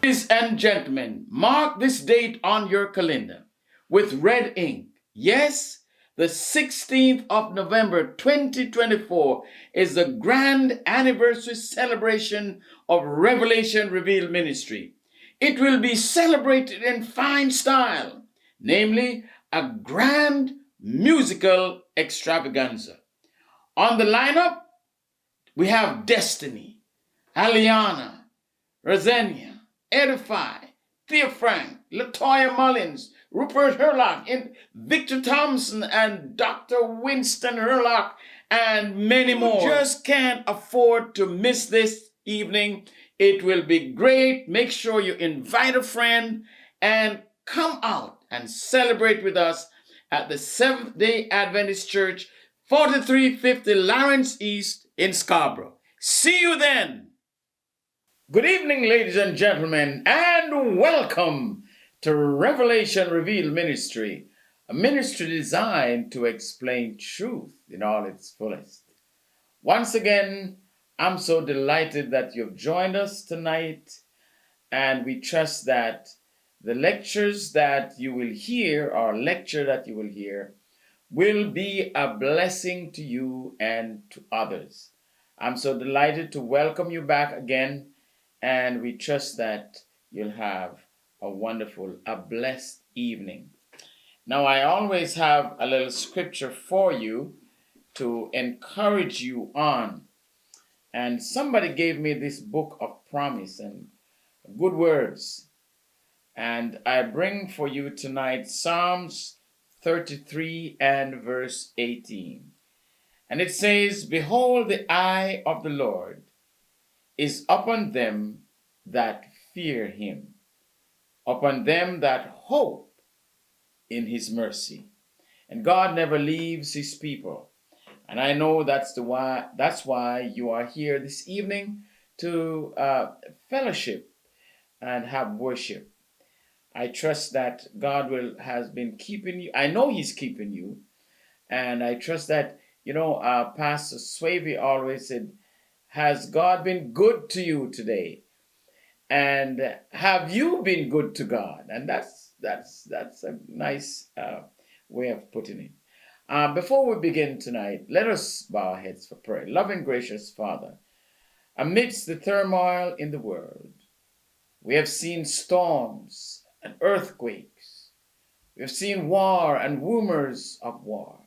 Ladies and gentlemen, mark this date on your calendar with red ink. Yes, the 16th of November 2024 is the grand anniversary celebration of Revelation Revealed Ministry. It will be celebrated in fine style, namely a grand musical extravaganza. On the lineup, we have Destiny, Aliana, Rosenia, Edify, Thea Frank, Latoya Mullins, Rupert Hurlock, and Victor Thompson, and Dr. Winston Hurlock, and many more. You just can't afford to miss this evening. It will be great. Make sure you invite a friend and come out and celebrate with us at the Seventh-day Adventist Church, 4350 Lawrence East in Scarborough. See you then. Good evening, ladies and gentlemen, and welcome to Revelation Revealed Ministry, a ministry designed to explain truth in all its fullest. Once again, I'm so delighted that you've joined us tonight, and we trust that the lectures that you will hear, or lecture that you will hear, will be a blessing to you and to others. I'm so delighted to welcome you back again, and we trust that you'll have a wonderful, a blessed evening. Now, I always have a little scripture for you to encourage you on. And somebody gave me this book of promise and good words. And I bring for you tonight Psalms 33 and verse 18. And it says, "Behold, the eye of the Lord is upon them that fear him, upon them that hope in his mercy." And God never leaves his people. And I know that's why you are here this evening to fellowship and have worship. I trust that God has been keeping you. I know he's keeping you. And I trust that, Pastor Swavey always said, has God been good to you today? And have you been good to God? And that's a nice way of putting it. Before we begin tonight, let us bow our heads for prayer. Loving, gracious Father, amidst the turmoil in the world, we have seen storms and earthquakes. We have seen war and rumors of war.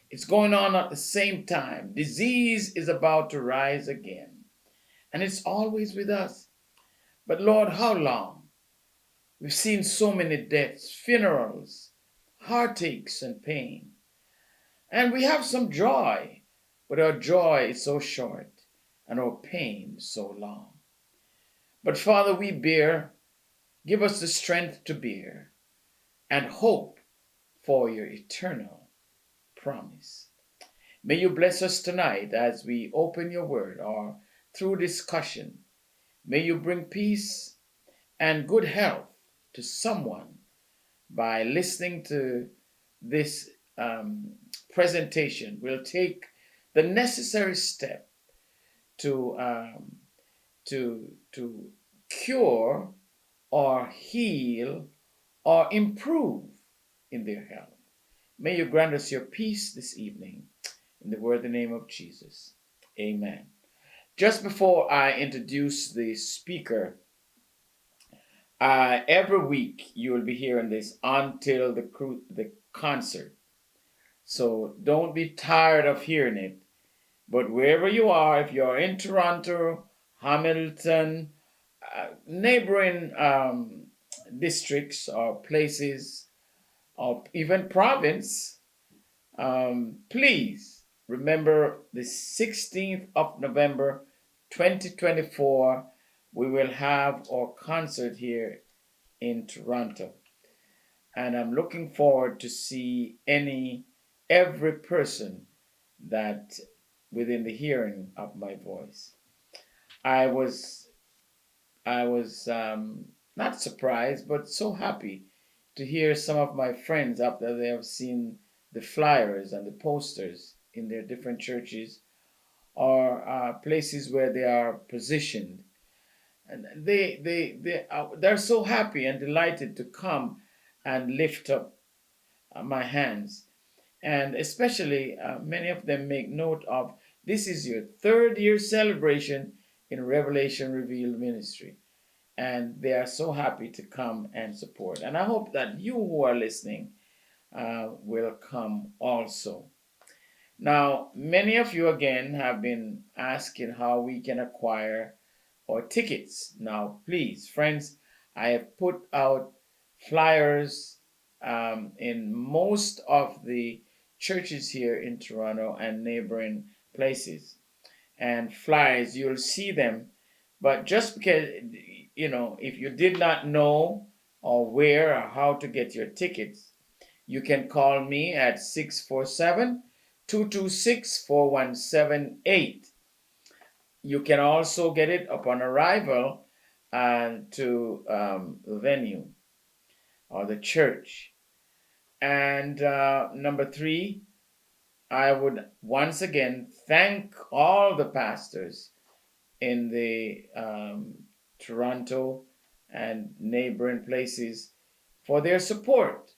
It's going on at the same time. Disease is about to rise again. And it's always with us. But Lord, how long? We've seen so many deaths, funerals, heartaches, and pain. And we have some joy, but our joy is so short and our pain so long. But Father, we bear. Give us the strength to bear and hope for your eternal promise. May you bless us tonight as we open your word or through discussion. May you bring peace and good health to someone by listening to this presentation. We'll take the necessary step to cure or heal or improve in their health. May you grant us your peace this evening in the worthy name of Jesus. Amen. Just before I introduce the speaker, every week you will be hearing this until the concert. So don't be tired of hearing it. But wherever you are, if you're in Toronto, Hamilton, neighboring districts or places, or even province, please remember the 16th of November 2024, we will have our concert here in Toronto. And I'm looking forward to see every person that within the hearing of my voice. I was not surprised, but so happy to hear some of my friends up there. They have seen the flyers and the posters in their different churches or places where they are positioned. And they're so happy and delighted to come and lift up my hands. And especially many of them make note of this is your third year celebration in Revelation Revealed Ministry. And they are so happy to come and support. And I hope that you who are listening will come also. Now, many of you again have been asking how we can acquire our tickets. Now, please, friends, I have put out flyers in most of the churches here in Toronto and neighboring places. And flyers, you'll see them. But just because, if you did not know or where or how to get your tickets, you can call me at 647-226-4178. You can also get it upon arrival to the venue or the church. And number three, I would once again thank all the pastors in the Toronto and neighboring places for their support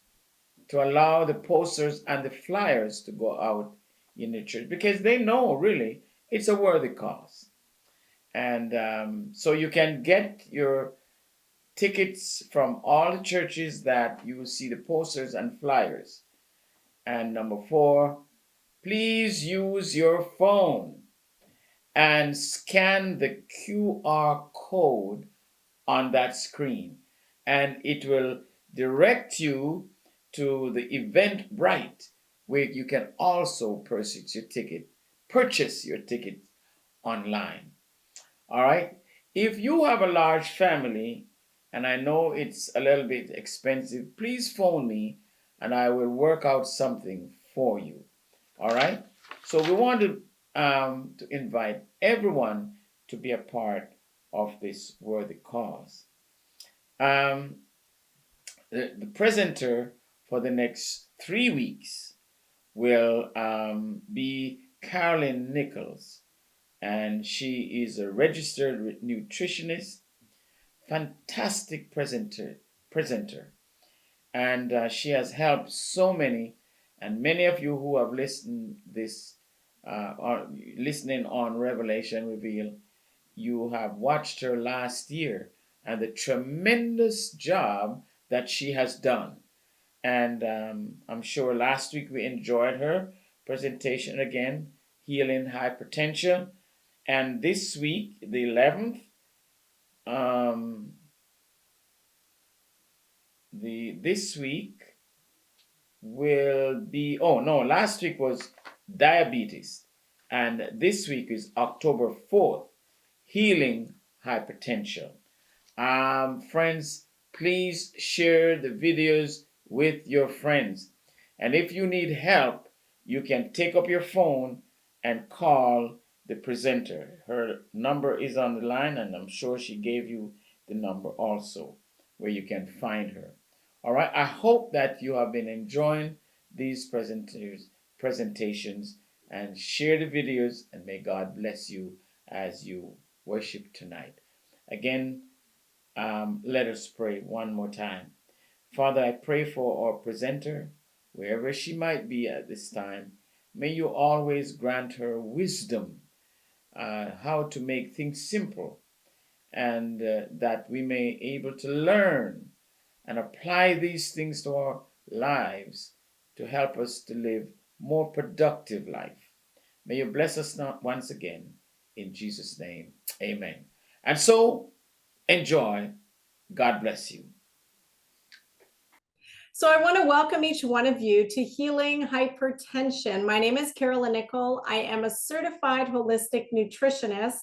to allow the posters and the flyers to go out in the church, because they know really it's a worthy cause. And so you can get your tickets from all the churches that you will see the posters and flyers. And number four, please use your phone and scan the QR code on that screen, and it will direct you to the Eventbrite, where you can also purchase your ticket online. All right. If you have a large family, and I know it's a little bit expensive, please phone me and I will work out something for you. All right. So we want to invite everyone to be a part of this worthy cause. The presenter for the next 3 weeks will be Carolyn Nichols, and she is a registered nutritionist, fantastic presenter, and she has helped so many. And many of you who have listening on Revelation Reveal, you have watched her last year and the tremendous job that she has done. And I'm sure last week we enjoyed her presentation again, healing hypertension. And this week, the 11th, this week will be, oh no, last week was diabetes. And this week is October 4th, healing hypertension. Friends, please share the videos with your friends. And if you need help, you can take up your phone and call the presenter. Her number is on the line, and I'm sure she gave you the number also where you can find her. All right, I hope that you have been enjoying these presentations, and share the videos, and may God bless you as you worship tonight. Again, let us pray one more time. Father, I pray for our presenter, wherever she might be at this time. May you always grant her wisdom, how to make things simple, and that we may able to learn and apply these things to our lives to help us to live more productive life. May you bless us now once again in Jesus' name. Amen. And so enjoy. God bless you. So I want to welcome each one of you to Healing Hypertension. My name is Carolyn Nichol. I am a certified holistic nutritionist,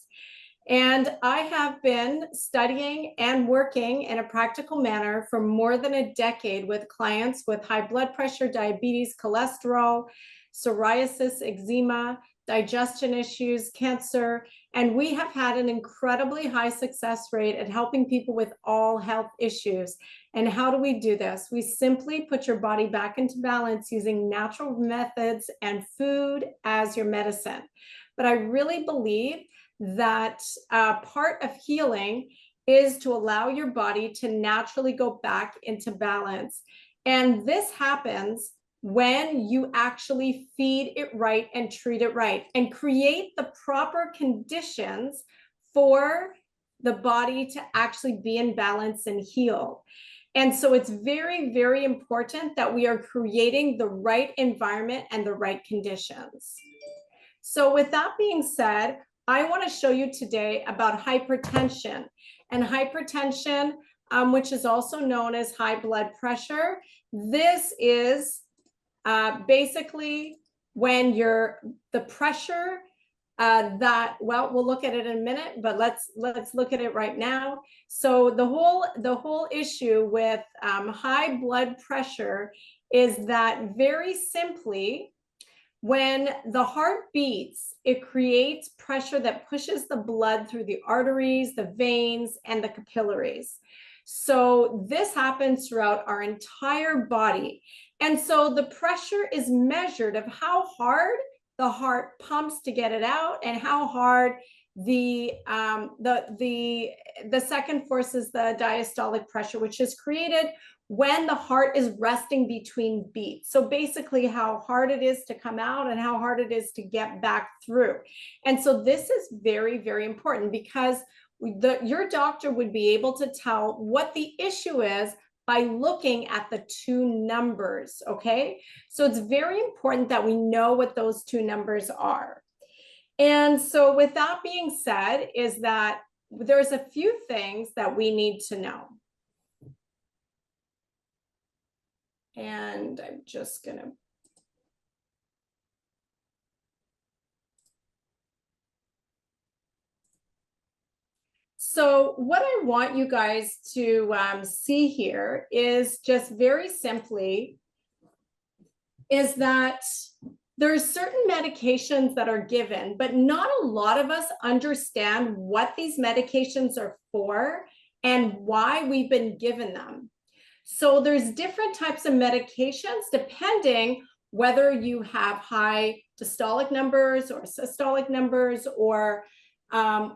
and I have been studying and working in a practical manner for more than a decade with clients with high blood pressure, diabetes, cholesterol, psoriasis, eczema, digestion issues, cancer, and we have had an incredibly high success rate at helping people with all health issues. And how do we do this? We simply put your body back into balance using natural methods and food as your medicine. But I really believe that part of healing is to allow your body to naturally go back into balance. And this happens when you actually feed it right and treat it right and create the proper conditions for the body to actually be in balance and heal. And so it's very, very important that we are creating the right environment and the right conditions. So with that being said, I want to show you today about hypertension. And hypertension, which is also known as high blood pressure, this is basically when the pressure we'll look at it in a minute, but let's look at it right now. So the whole issue with high blood pressure is that, very simply, when the heart beats, it creates pressure that pushes the blood through the arteries, the veins, and the capillaries. So this happens throughout our entire body. And so the pressure is measured of how hard the heart pumps to get it out, and how hard the second force is the diastolic pressure, which is created when the heart is resting between beats. So basically how hard it is to come out and how hard it is to get back through. And so this is very, very important, because your doctor would be able to tell what the issue is by looking at the two numbers, okay? So it's very important that we know what those two numbers are. And so with that being said, is that there's a few things that we need to know. And I'm just gonna So what I want you guys to see here is just very simply is that there's certain medications that are given, but not a lot of us understand what these medications are for and why we've been given them. So there's different types of medications depending whether you have high diastolic numbers or systolic numbers, or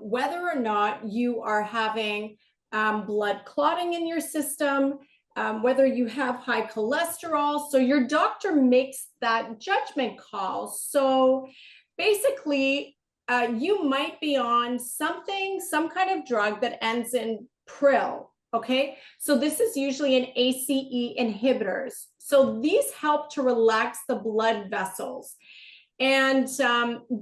whether or not you are having blood clotting in your system, whether you have high cholesterol. So your doctor makes that judgment call. So basically, you might be on some kind of drug that ends in pril. Okay, so this is usually an ACE inhibitors. So these help to relax the blood vessels. And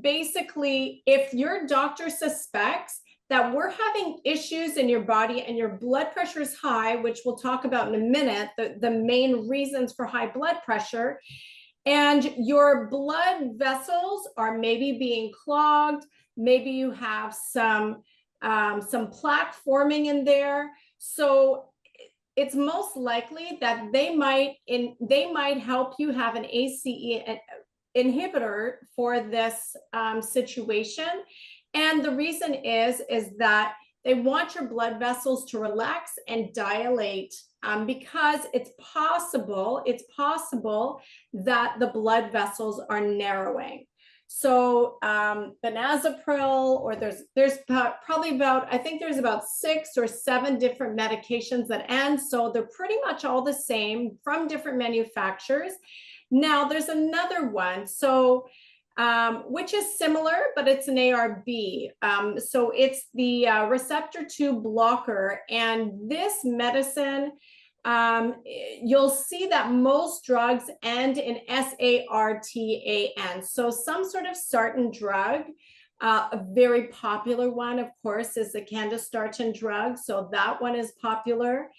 basically, if your doctor suspects that we're having issues in your body and your blood pressure is high, which we'll talk about in a minute, the main reasons for high blood pressure, and your blood vessels are maybe being clogged, maybe you have some plaque forming in there. So it's most likely that they might help you have an ACE inhibitor for this situation. And the reason is that they want your blood vessels to relax and dilate, because it's possible that the blood vessels are narrowing. So benazepril, or there's probably about, I think there's about 6 or 7 different medications that end. So they're pretty much all the same from different manufacturers. Now there's another one, so which is similar, but it's an ARB. So it's the receptor 2 blocker, and this medicine, you'll see that most drugs end in SARTAN. So some sort of sartan drug. A very popular one, of course, is the candesartan drug. So that one is popular.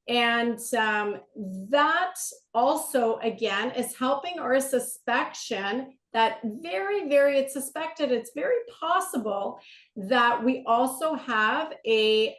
And that also, again, is helping, or a suspicion that it's suspected, it's very possible that we also have a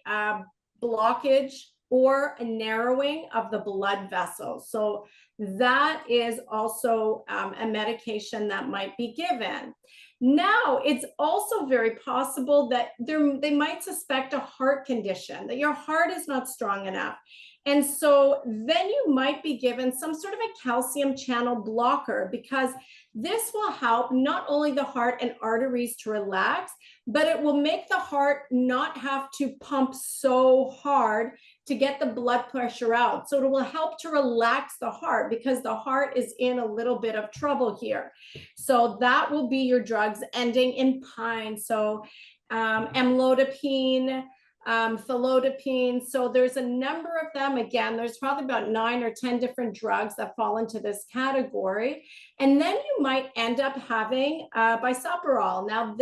blockage or a narrowing of the blood vessels. So that is also a medication that might be given. Now, it's also very possible that they might suspect a heart condition, that your heart is not strong enough. And so then you might be given some sort of a calcium channel blocker, because this will help not only the heart and arteries to relax, but it will make the heart not have to pump so hard to get the blood pressure out. So it will help to relax the heart, because the heart is in a little bit of trouble here. So that will be your drugs ending in pine. So amlodipine, felodipine. So there's a number of them. Again, there's probably about 9 or 10 different drugs that fall into this category. And then you might end up having bisoprolol. Now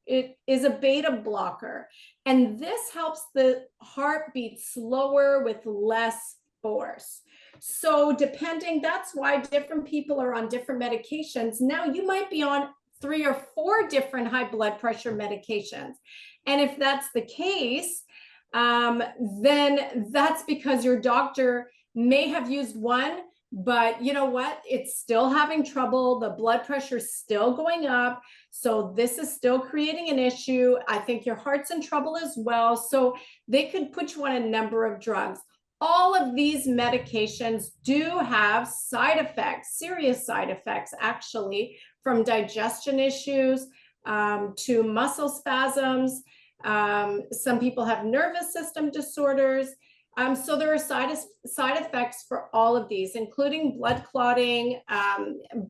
it is a beta blocker, and this helps the heart beat slower with less force. So that's why different people are on different medications. Now you might be on 3 or 4 different high blood pressure medications. And if that's the case, then that's because your doctor may have used one, but you know what? It's still having trouble. The blood pressure is still going up. So this is still creating an issue. I think your heart's in trouble as well. So they could put you on a number of drugs. All of these medications do have side effects, serious side effects, actually, from digestion issues to muscle spasms. Some people have nervous system disorders. So there are side effects for all of these, including blood clotting,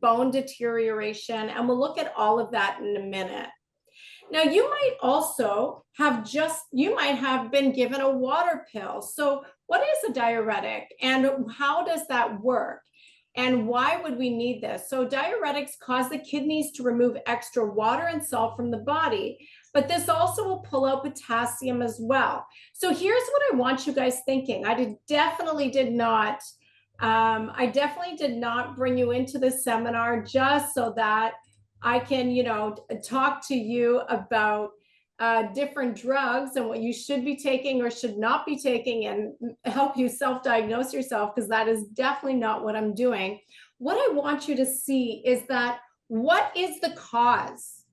bone deterioration, and we'll look at all of that in a minute. Now, you might also you might have been given a water pill. So what is a diuretic, and how does that work? And why would we need this? So diuretics cause the kidneys to remove extra water and salt from the body, but this also will pull out potassium as well. So here's what I want you guys thinking. I definitely did not bring you into this seminar just so that I can, talk to you about different drugs and what you should be taking or should not be taking, and help you self-diagnose yourself, because that is definitely not what I'm doing. What I want you to see is that, what is the cause?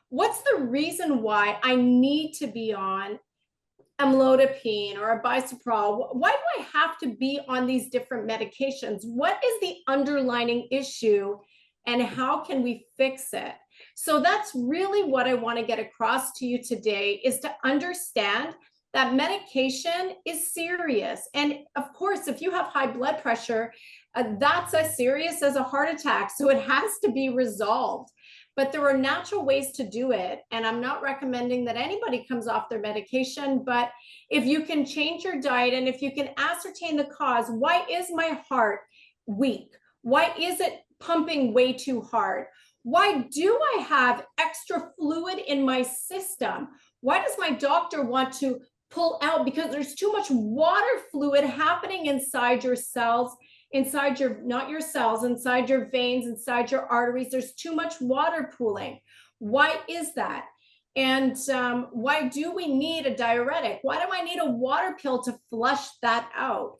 What's the reason why I need to be on amlodipine or a bisoprolol? Why do I have to be on these different medications? What is the underlying issue, and how can we fix it? So that's really what I want to get across to you today, is to understand that medication is serious. And of course, if you have high blood pressure, that's as serious as a heart attack. So it has to be resolved. But there are natural ways to do it. And I'm not recommending that anybody comes off their medication, but if you can change your diet, and if you can ascertain the cause, why is my heart weak? Why is it pumping way too hard? Why do I have extra fluid in my system? Why does my doctor want to pull out? Because there's too much water fluid happening inside your cells, inside your veins, inside your arteries. There's too much water pooling. Why is that? And why do we need a diuretic? Why do I need a water pill to flush that out?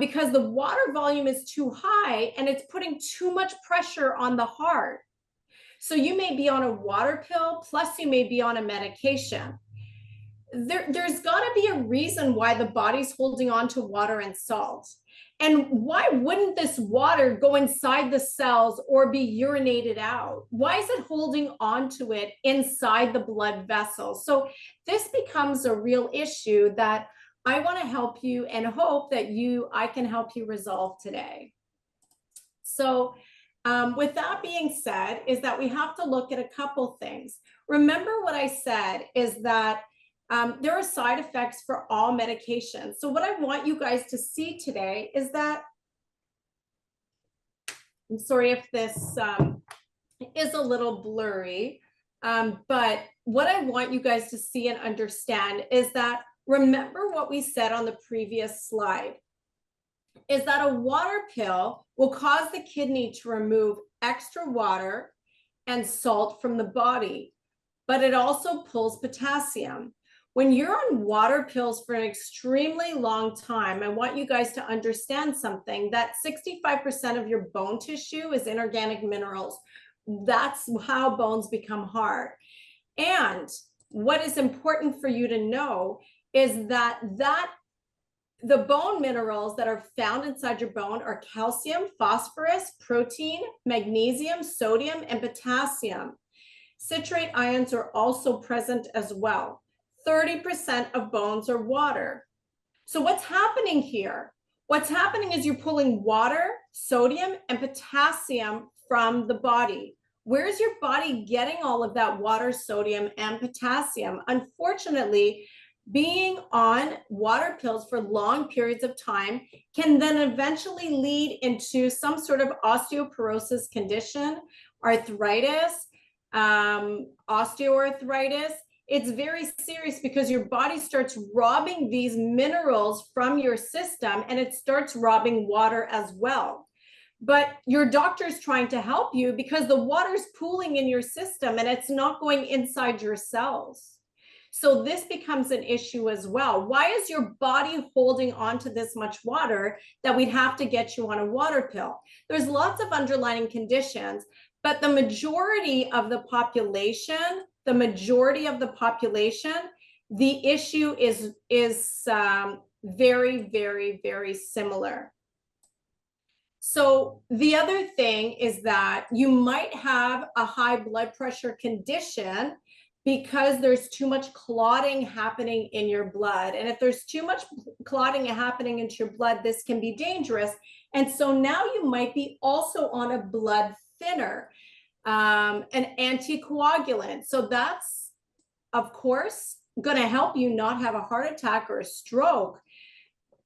Because the water volume is too high and it's putting too much pressure on the heart. So you may be on a water pill, plus you may be on a medication. There's got to be a reason why the body's holding on to water and salt. And why wouldn't this water go inside the cells or be urinated out? Why is it holding on to it inside the blood vessels? So this becomes a real issue that I want to help you, and hope that I can help you resolve today. So with that being said, is that we have to look at a couple things. Remember what I said is that there are side effects for all medications. So what I want you guys to see today is that, I'm sorry if this is a little blurry, but what I want you guys to see and understand is that, remember what we said on the previous slide, is that a water pill will cause the kidney to remove extra water and salt from the body, but it also pulls potassium. When you're on water pills for an extremely long time, I want you guys to understand something, that 65% of your bone tissue is inorganic minerals. That's how bones become hard. And what is important for you to know is that the bone minerals that are found inside your bone are calcium, phosphorus, protein, magnesium, sodium, and potassium. Citrate ions are also present as well. 30% of bones are water. So what's happening here? What's happening is you're pulling water, sodium, and potassium from the body. Where's your body getting all of that water, sodium, and potassium? Unfortunately, being on water pills for long periods of time can then eventually lead into some sort of osteoporosis condition, arthritis, osteoarthritis. It's very serious because your body starts robbing these minerals from your system, and it starts robbing water as well. But your doctor is trying to help you because the water's pooling in your system and it's not going inside your cells. So this becomes an issue as well. Why is your body holding on to this much water that we'd have to get you on a water pill? There's lots of underlying conditions, but the majority of the population, the issue is very, very, very similar. So the other thing is that you might have a high blood pressure condition because there's too much clotting happening in your blood. And if there's too much clotting happening into your blood, this can be dangerous. And so now you might be also on a blood thinner, an anticoagulant. So that's, of course, going to help you not have a heart attack or a stroke.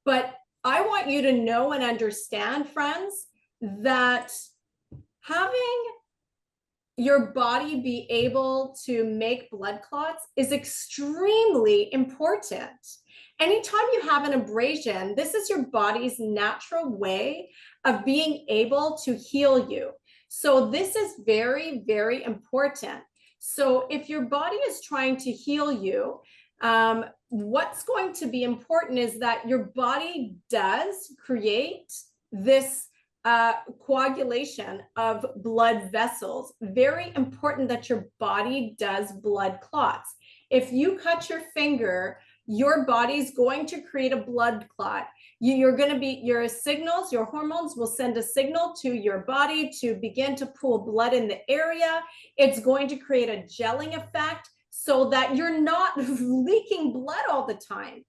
But I want you to know and understand, friends, that having your body be able to make blood clots is extremely important. Anytime you have an abrasion, this is your body's natural way of being able to heal you. So this is very, very important. So if your body is trying to heal you, what's going to be important is that your body does create this coagulation of blood vessels. Very important that your body does blood clots. If you cut your finger, your body's going to create a blood clot. Your signals, your hormones will send a signal to your body to begin to pool blood in the area. It's going to create a gelling effect so that you're not leaking blood all the time.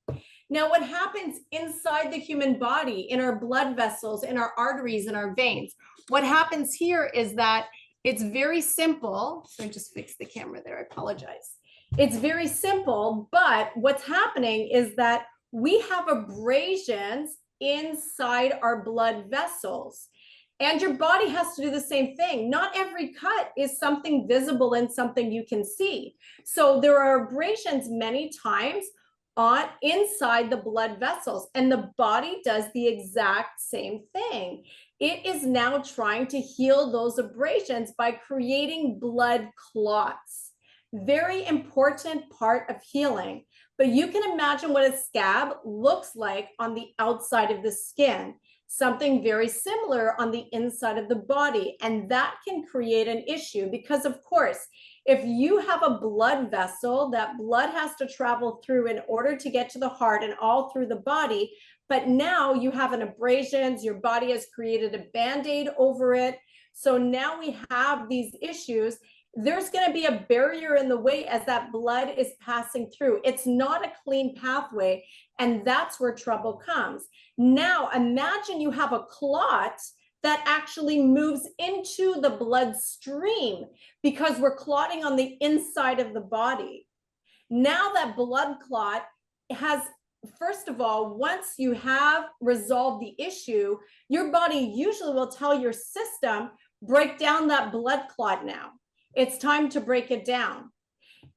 Now, what happens inside the human body, in our blood vessels, in our arteries, in our veins, what happens here is that it's very simple. So I just fixed the camera there, I apologize. It's very simple, but what's happening is that we have abrasions inside our blood vessels. And your body has to do the same thing. Not every cut is something visible and something you can see. So there are abrasions many times inside the blood vessels, and the body does the exact same thing. It is now trying to heal those abrasions by creating blood clots. Very important part of healing. But you can imagine what a scab looks like on the outside of the skin. Something very similar on the inside of the body. And that can create an issue because, of course, if you have a blood vessel, that blood has to travel through in order to get to the heart and all through the body. But now you have an abrasions, your body has created a Band-Aid over it. So now we have these issues. There's going to be a barrier in the way as that blood is passing through. It's not a clean pathway, and that's where trouble comes. Now, imagine you have a clot that actually moves into the bloodstream because we're clotting on the inside of the body. Now that blood clot has, first of all, once you have resolved the issue, your body usually will tell your system, break down that blood clot now. It's time to break it down.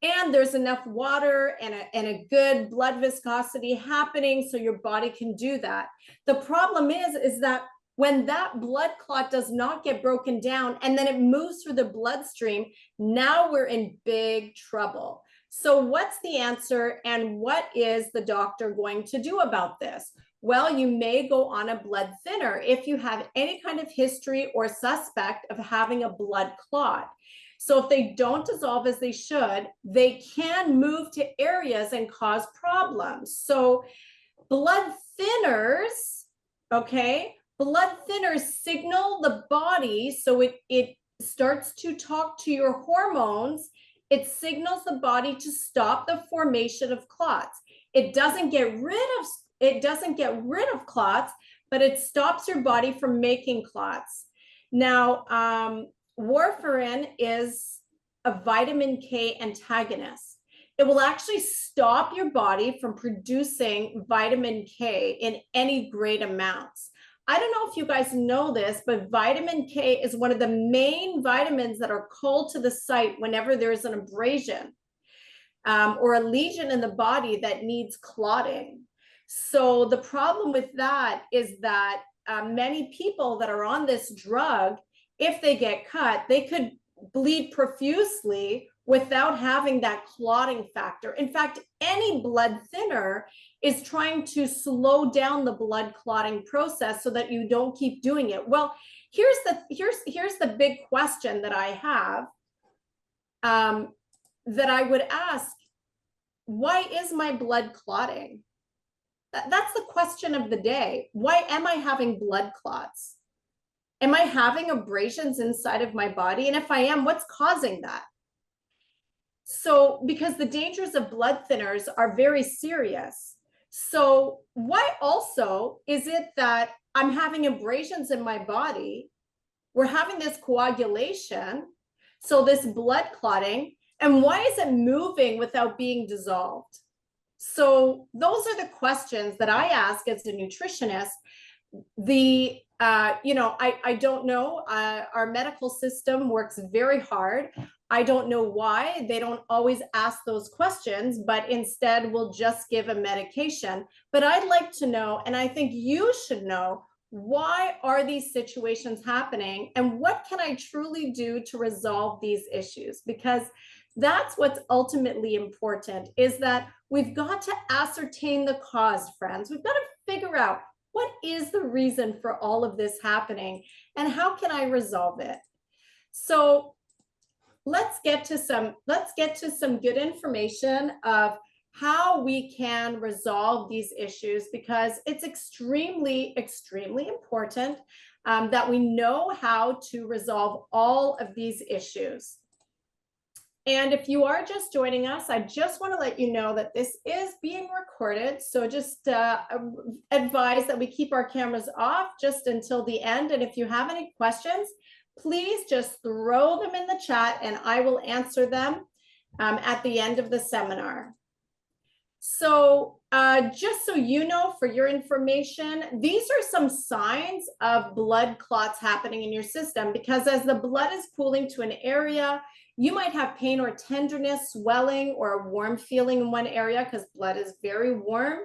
And there's enough water and a good blood viscosity happening so your body can do that. The problem is that when that blood clot does not get broken down and then it moves through the bloodstream, now we're in big trouble. So what's the answer, and what is the doctor going to do about this? Well, you may go on a blood thinner if you have any kind of history or suspect of having a blood clot. So if they don't dissolve as they should, they can move to areas and cause problems. So blood thinners, okay, blood thinners signal the body, so it starts to talk to your hormones. It signals the body to stop the formation of clots. It doesn't get rid of clots, but it stops your body from making clots. Now, warfarin is a vitamin K antagonist. It will actually stop your body from producing vitamin K in any great amounts. I don't know if you guys know this, but vitamin K is one of the main vitamins that are called to the site whenever there's an abrasion or a lesion in the body that needs clotting. So the problem with that is that many people that are on this drug, if they get cut, they could bleed profusely without having that clotting factor. In fact, any blood thinner is trying to slow down the blood clotting process so that you don't keep doing it. Well, here's the big question that I have, that I would ask: why is my blood clotting? That's the question of the day. Why am I having blood clots? Am I having abrasions inside of my body? And if I am, what's causing that? So, because the dangers of blood thinners are very serious. So why also is it that I'm having abrasions in my body? We're having this coagulation, so this blood clotting, and why is it moving without being dissolved? So those are the questions that I ask as a nutritionist. I don't know. Our medical system works very hard. I don't know why they don't always ask those questions, but instead will just give a medication. But I'd like to know, and I think you should know, why are these situations happening and what can I truly do to resolve these issues? Because that's what's ultimately important, is that we've got to ascertain the cause, friends. We've got to figure out what is the reason for all of this happening and how can I resolve it? So let's get to some good information of how we can resolve these issues, because it's extremely, extremely important that we know how to resolve all of these issues. And if you are just joining us, I just want to let you know that this is being recorded. So just advise that we keep our cameras off just until the end. And if you have any questions, please just throw them in the chat and I will answer them at the end of the seminar. So just so you know, for your information, these are some signs of blood clots happening in your system, because as the blood is pooling to an area, you might have pain or tenderness, swelling, or a warm feeling in one area because blood is very warm.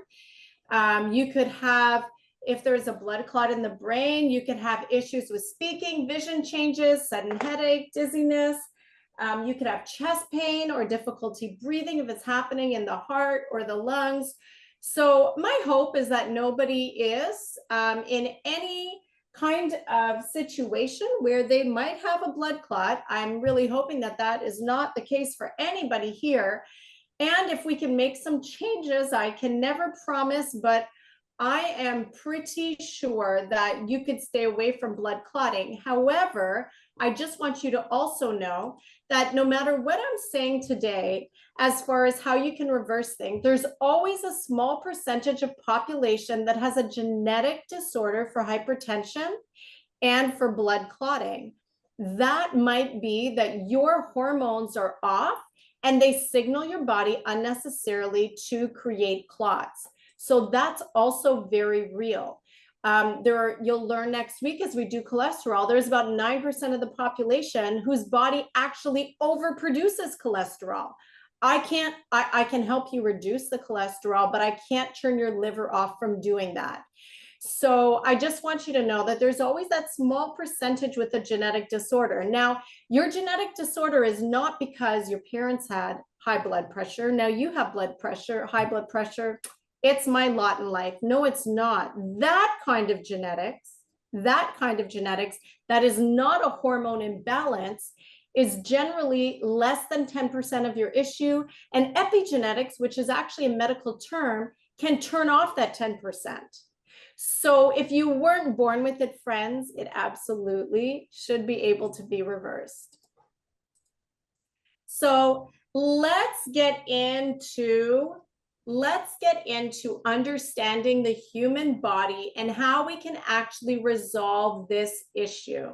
You could have, if there's a blood clot in the brain, you could have issues with speaking, vision changes, sudden headache, dizziness. You could have chest pain or difficulty breathing if it's happening in the heart or the lungs. So my hope is that nobody is in any kind of situation where they might have a blood clot. I'm really hoping that that is not the case for anybody here. And if we can make some changes, I can never promise, but I am pretty sure that you could stay away from blood clotting. However, I just want you to also know that no matter what I'm saying today, as far as how you can reverse things, there's always a small percentage of population that has a genetic disorder for hypertension and for blood clotting. That might be that your hormones are off and they signal your body unnecessarily to create clots. So that's also very real. You'll learn next week as we do cholesterol, there's about 9% of the population whose body actually overproduces cholesterol. I can help you reduce the cholesterol, but I can't turn your liver off from doing that. So I just want you to know that there's always that small percentage with a genetic disorder. Now, your genetic disorder is not because your parents had high blood pressure. Now you have blood pressure, high blood pressure. It's my lot in life. No, it's not. That kind of genetics that is not a hormone imbalance is generally less than 10% of your issue. And epigenetics, which is actually a medical term, can turn off that 10%. So if you weren't born with it, friends, it absolutely should be able to be reversed. So let's get into understanding the human body and how we can actually resolve this issue.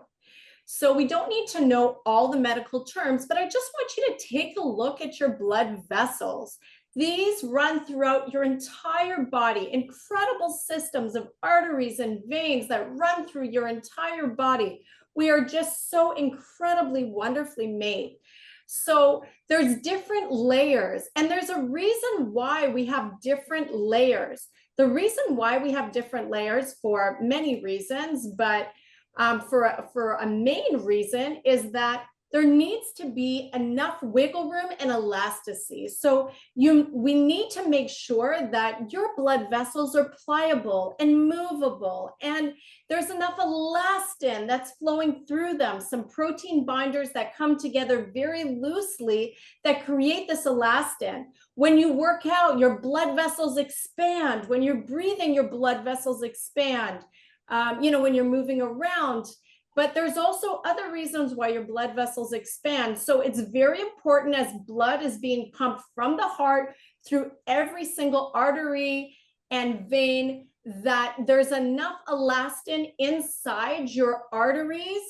So we don't need to know all the medical terms, but I just want you to take a look at your blood vessels. These run throughout your entire body, incredible systems of arteries and veins that run through your entire body. We are just so incredibly wonderfully made. So there's different layers, and there's a reason why we have different layers. The reason why we have different layers, for many reasons, but for a main reason, is that there needs to be enough wiggle room and elasticity. So we need to make sure that your blood vessels are pliable and movable, and there's enough elastin that's flowing through them, some protein binders that come together very loosely that create this elastin. When you work out, your blood vessels expand. When you're breathing, your blood vessels expand. When you're moving around. But there's also other reasons why your blood vessels expand. So it's very important, as blood is being pumped from the heart through every single artery and vein, that there's enough elastin inside your arteries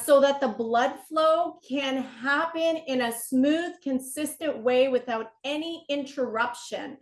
so that the blood flow can happen in a smooth, consistent way without any interruption.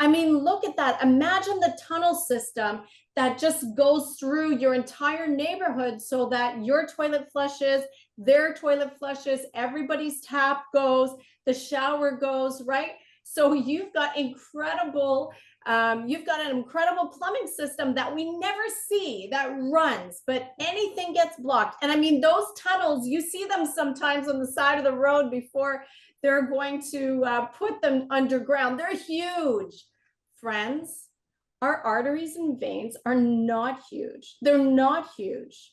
I mean, look at that. Imagine the tunnel system that just goes through your entire neighborhood so that your toilet flushes, their toilet flushes, everybody's tap goes, the shower goes, right? So you've got an incredible plumbing system that we never see that runs, but anything gets blocked. And I mean, those tunnels, you see them sometimes on the side of the road before they're going to put them underground. They're huge. Friends, our arteries and veins are not huge. They're not huge.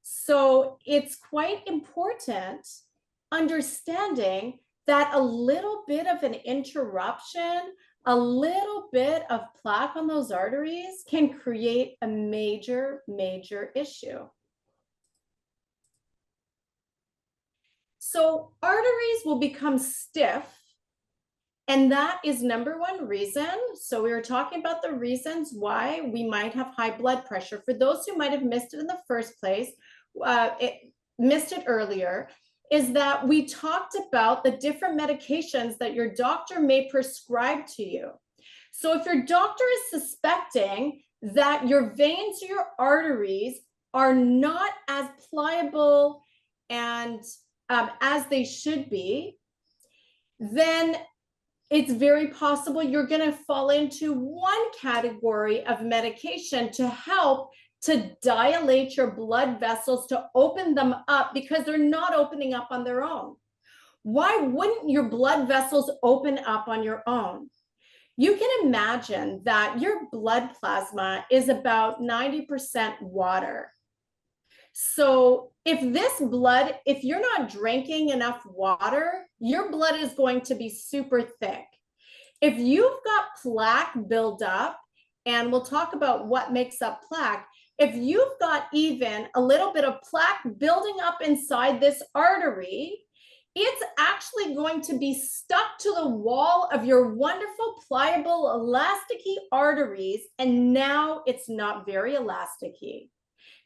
So it's quite important understanding that a little bit of an interruption, a little bit of plaque on those arteries can create a major, major issue. So arteries will become stiff, and that is number one reason. So we were talking about the reasons why we might have high blood pressure. For those who might have missed it in the first place, missed it earlier, is that we talked about the different medications that your doctor may prescribe to you. So if your doctor is suspecting that your veins or your arteries are not as pliable and as they should be, then it's very possible you're going to fall into one category of medication to help to dilate your blood vessels, to open them up, because they're not opening up on their own. Why wouldn't your blood vessels open up on your own? You can imagine that your blood plasma is about 90% water. So if you're not drinking enough water, your blood is going to be super thick. If you've got plaque buildup, and we'll talk about what makes up plaque, if you've got even a little bit of plaque building up inside this artery, it's actually going to be stuck to the wall of your wonderful, pliable, elasticy arteries, and now it's not very elasticy.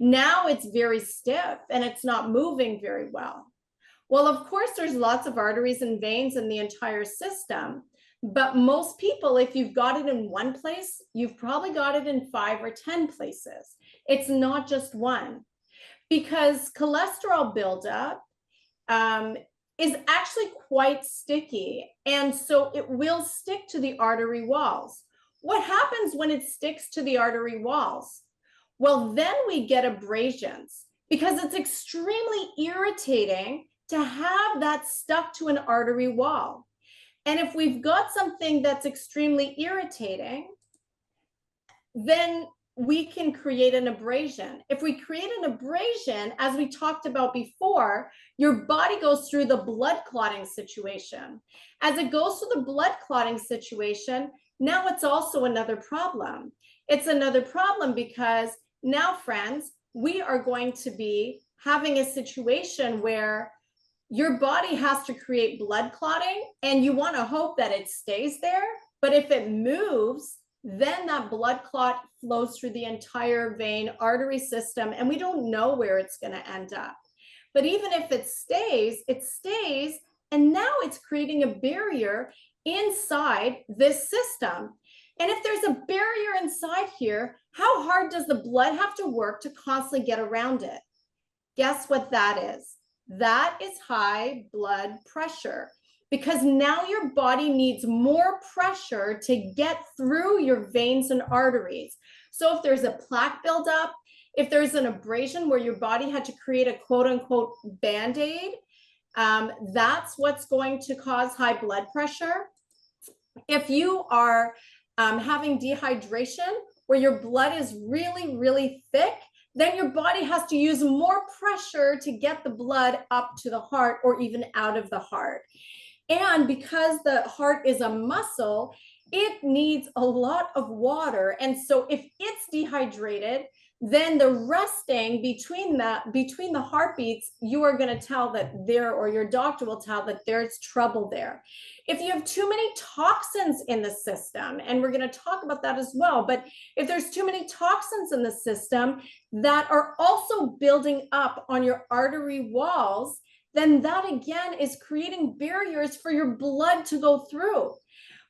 Now it's very stiff and it's not moving very well. Well, of course, there's lots of arteries and veins in the entire system, but most people, if you've got it in one place, you've probably got it in 5 or 10 places. It's not just one, because cholesterol buildup is actually quite sticky, and so it will stick to the artery walls. What happens when it sticks to the artery walls? Well, then we get abrasions, because it's extremely irritating to have that stuck to an artery wall. And if we've got something that's extremely irritating, then we can create an abrasion. If we create an abrasion, as we talked about before, your body goes through the blood clotting situation. As it goes through the blood clotting situation, Now it's also another problem. It's another problem because now, friends, we are going to be having a situation where your body has to create blood clotting, and you want to hope that it stays there. But if it moves, then that blood clot flows through the entire vein artery system, and we don't know where it's going to end up. But even if it stays, and now it's creating a barrier inside this system. And if there's a barrier inside here, how hard does the blood have to work to constantly get around it? Guess what that is? That is high blood pressure, because now your body needs more pressure to get through your veins and arteries. So if there's a plaque buildup, if there's an abrasion where your body had to create a quote unquote Band-Aid, that's what's going to cause high blood pressure. If you are having dehydration where your blood is really, really thick, then your body has to use more pressure to get the blood up to the heart or even out of the heart. And because the heart is a muscle, it needs a lot of water. And so if it's dehydrated, then the resting between the heartbeats, you are going to tell that or your doctor will tell that there's trouble there. If you have too many toxins in the system, and we're going to talk about that as well, but if there's too many toxins in the system that are also building up on your artery walls, then that again is creating barriers for your blood to go through.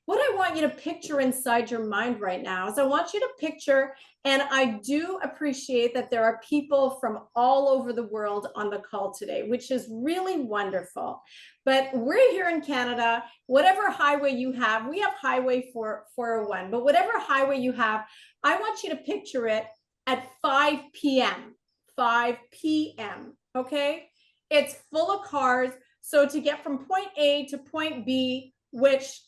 What I want you to picture inside your mind right now is I want you to picture, and I do appreciate that there are people from all over the world on the call today, which is really wonderful. But we're here in Canada, whatever highway you have, we have Highway 401, but whatever highway you have, I want you to picture it at 5 p.m., 5 p.m., okay? It's full of cars. So to get from point A to point B, which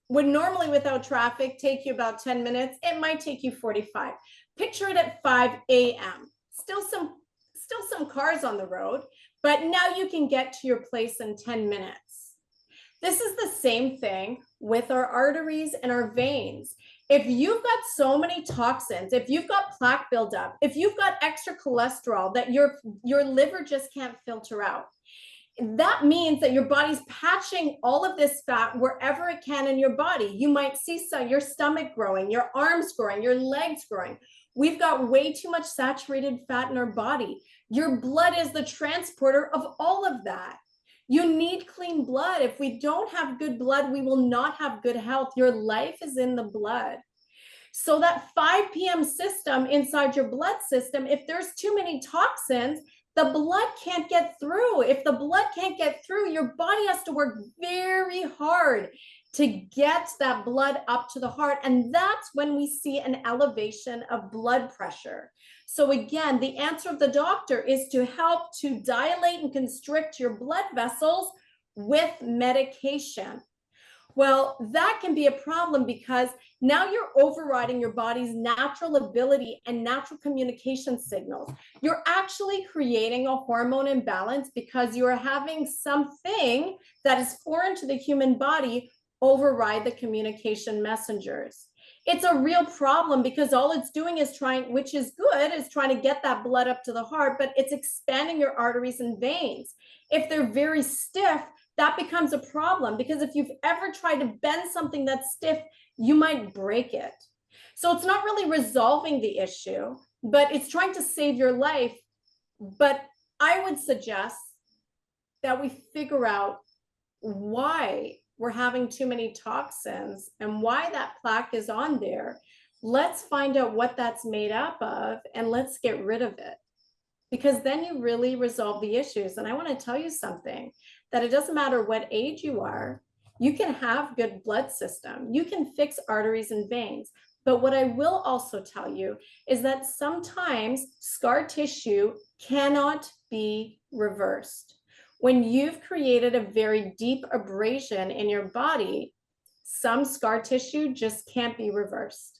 would normally without traffic take you about 10 minutes, it might take you 45. Picture it at 5 a.m. Still some cars on the road, but now you can get to your place in 10 minutes. This is the same thing with our arteries and our veins. If you've got so many toxins, if you've got plaque buildup, if you've got extra cholesterol that your liver just can't filter out, that means that your body's patching all of this fat wherever it can in your body. You might see your stomach growing, your arms growing, your legs growing. We've got way too much saturated fat in our body. Your blood is the transporter of all of that. You need clean blood. If we don't have good blood, we will not have good health. Your life is in the blood. So that 5 p.m. system inside your blood system, if there's too many toxins, the blood can't get through. If the blood can't get through, your body has to work very hard to get that blood up to the heart. And that's when we see an elevation of blood pressure. So again, the answer of the doctor is to help to dilate and constrict your blood vessels with medication. Well, that can be a problem because now you're overriding your body's natural ability and natural communication signals. You're actually creating a hormone imbalance because you are having something that is foreign to the human body override the communication messengers. It's a real problem because all it's doing is which is good, is trying to get that blood up to the heart, but it's expanding your arteries and veins. If they're very stiff, that becomes a problem because if you've ever tried to bend something that's stiff, you might break it. So it's not really resolving the issue, but it's trying to save your life. But I would suggest that we figure out why we're having too many toxins and why that plaque is on there. Let's find out what that's made up of and let's get rid of it. Because then you really resolve the issues. And I want to tell you something, that it doesn't matter what age you are, you can have good blood system, you can fix arteries and veins. But what I will also tell you is that sometimes scar tissue cannot be reversed. When you've created a very deep abrasion in your body, some scar tissue just can't be reversed.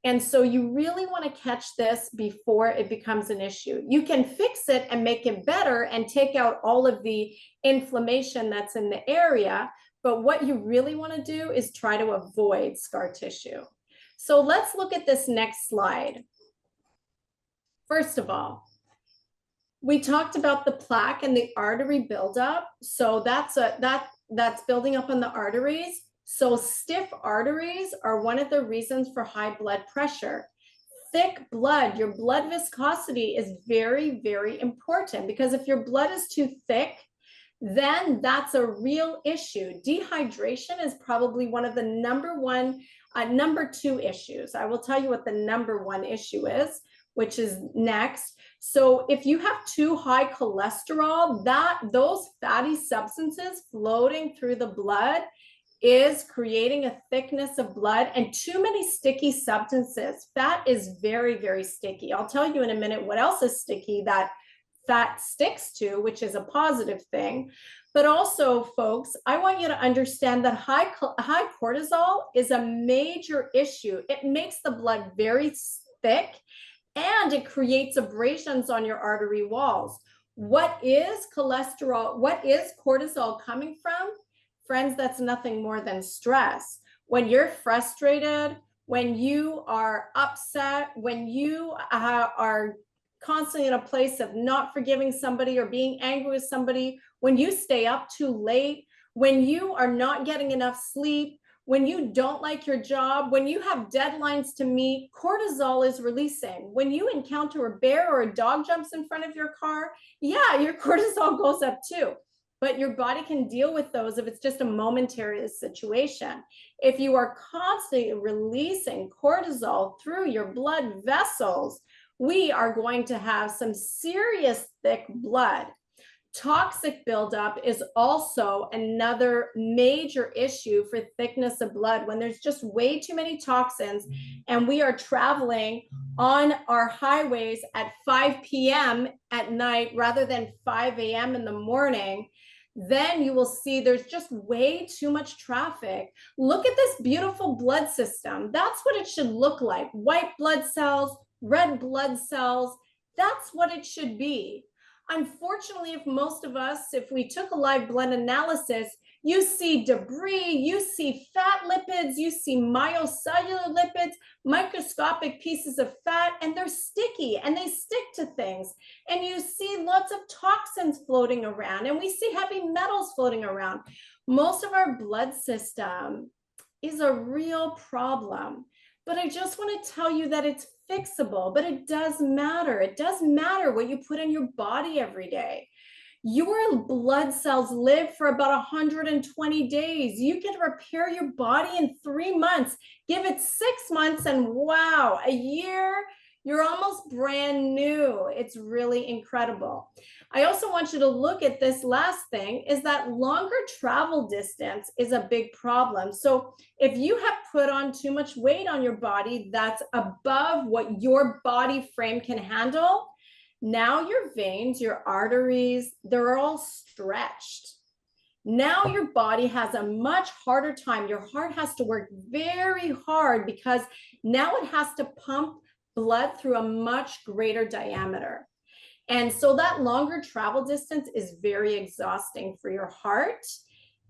And so you really want to catch this before it becomes an issue. You can fix it and make it better and take out all of the inflammation that's in the area, But what you really want to do is try to avoid scar tissue. So let's look at this next slide. First of all, we talked about the plaque and the artery buildup. So that's building up on the arteries. So stiff arteries are one of the reasons for high blood pressure. Thick blood, your blood viscosity is very, very important, because if your blood is too thick, then that's a real issue. Dehydration is probably one of the number two issues. I will tell you what the number one issue is, which is next. So if you have too high cholesterol, those fatty substances floating through the blood is creating a thickness of blood, and too many sticky substances. Fat is very, very sticky. I'll tell you in a minute what else is sticky that fat sticks to, which is a positive thing. But also, folks, I want you to understand that high cortisol is a major issue. It makes the blood very thick, and it creates abrasions on your artery walls. What is cholesterol? What is cortisol coming from? Friends, that's nothing more than stress. When you're frustrated, when you are upset, when you are constantly in a place of not forgiving somebody or being angry with somebody, when you stay up too late, when you are not getting enough sleep, when you don't like your job, when you have deadlines to meet, cortisol is releasing. When you encounter a bear or a dog jumps in front of your car, yeah, your cortisol goes up too. But your body can deal with those if it's just a momentary situation. If you are constantly releasing cortisol through your blood vessels, we are going to have some serious thick blood. Toxic buildup is also another major issue for thickness of blood. When there's just way too many toxins and we are traveling on our highways at 5 p.m. at night rather than 5 a.m. in the morning, then you will see there's just way too much traffic. Look at this beautiful blood system. That's what it should look like. White blood cells, red blood cells. That's what it should be. Unfortunately, if we took a live blood analysis, you see debris, you see fat lipids, you see myocellular lipids, microscopic pieces of fat, and they're sticky and they stick to things. And you see lots of toxins floating around, and we see heavy metals floating around. Most of our blood system is a real problem. But I just want to tell you that it's fixable, but it does matter. It does matter what you put in your body every day. Your blood cells live for about 120 days. You can repair your body in 3 months. Give it 6 months and wow, a year, you're almost brand new. It's really incredible. I also want you to look at this last thing, is that longer travel distance is a big problem. So if you have put on too much weight on your body that's above what your body frame can handle, now your veins, your arteries, they're all stretched. Now your body has a much harder time. Your heart has to work very hard because now it has to pump blood through a much greater diameter. And so that longer travel distance is very exhausting for your heart,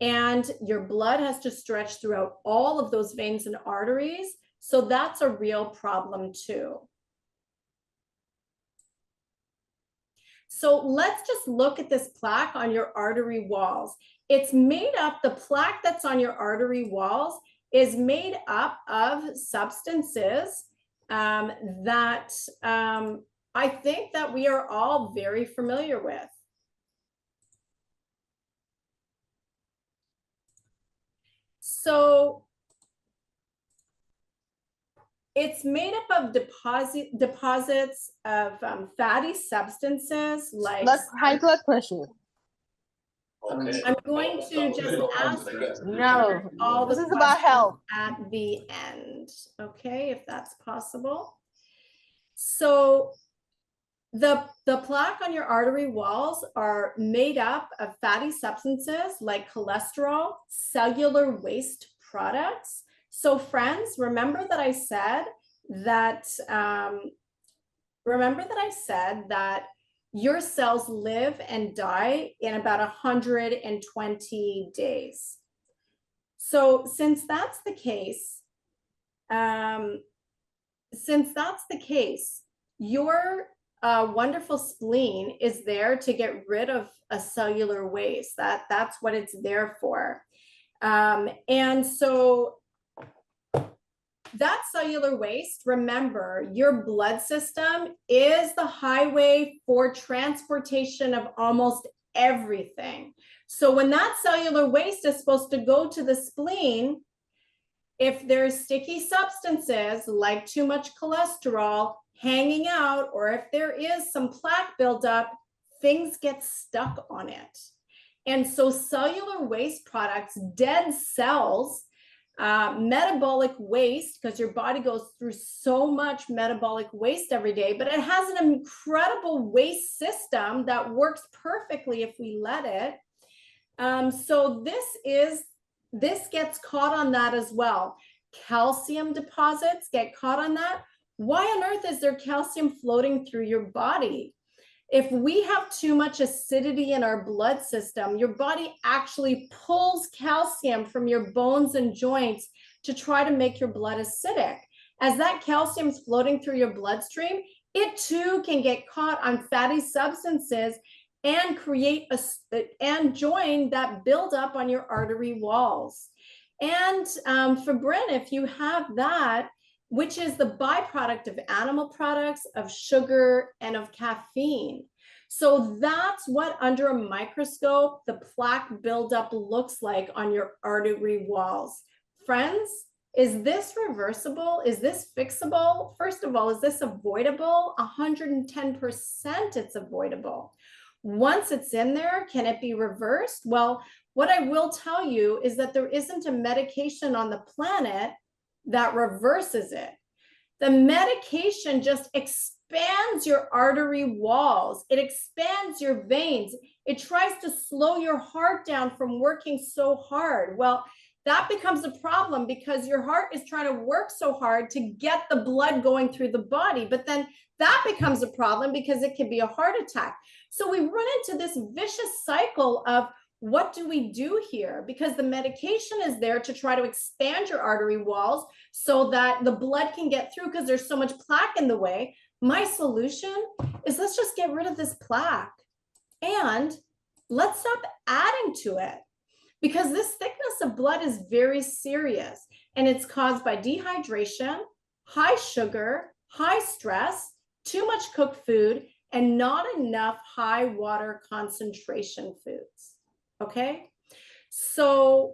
and your blood has to stretch throughout all of those veins and arteries. So that's a real problem too. So let's just look at this plaque on your artery walls. It's made up, the plaque that's on your artery walls is made up of substances that I think that we are all very familiar with. So it's made up of deposits of fatty substances like high blood pressure. Okay. I'm going to just ask No, all this the is about health at the end, okay, if that's possible. So the plaque on your artery walls are made up of fatty substances like cholesterol, cellular waste products. So friends, remember that I said that your cells live and die in about 120 days. So since that's the case, your wonderful spleen is there to get rid of a cellular waste. That's what it's there for. And so that cellular waste, remember, your blood system is the highway for transportation of almost everything. So when that cellular waste is supposed to go to the spleen, if there's sticky substances like too much cholesterol hanging out, or if there is some plaque buildup, things get stuck on it. And so cellular waste products, dead cells, metabolic waste, because your body goes through so much metabolic waste every day, but it has an incredible waste system that works perfectly if we let it. So this gets caught on that as well. Calcium deposits get caught on that. Why on earth is there calcium floating through your body? If we have too much acidity in our blood system, your body actually pulls calcium from your bones and joints to try to make your blood acidic. As that calcium is floating through your bloodstream, it too can get caught on fatty substances and create and join that buildup on your artery walls. And fibrin, if you have that, which is the byproduct of animal products, of sugar, and of caffeine. So that's what, under a microscope, the plaque buildup looks like on your artery walls. Friends, is this reversible? Is this fixable? First of all, is this avoidable? 110% it's avoidable. Once it's in there, can it be reversed? Well, what I will tell you is that there isn't a medication on the planet that reverses it. The medication just expands your artery walls. It expands your veins. It tries to slow your heart down from working so hard. Well, that becomes a problem because your heart is trying to work so hard to get the blood going through the body. But then that becomes a problem because it can be a heart attack. So we run into this vicious cycle of, what do we do here? Because the medication is there to try to expand your artery walls so that the blood can get through because there's so much plaque in the way. My solution is, let's just get rid of this plaque and let's stop adding to it, because this thickness of blood is very serious and it's caused by dehydration, high sugar, high stress, too much cooked food, and not enough high water concentration foods. Okay, so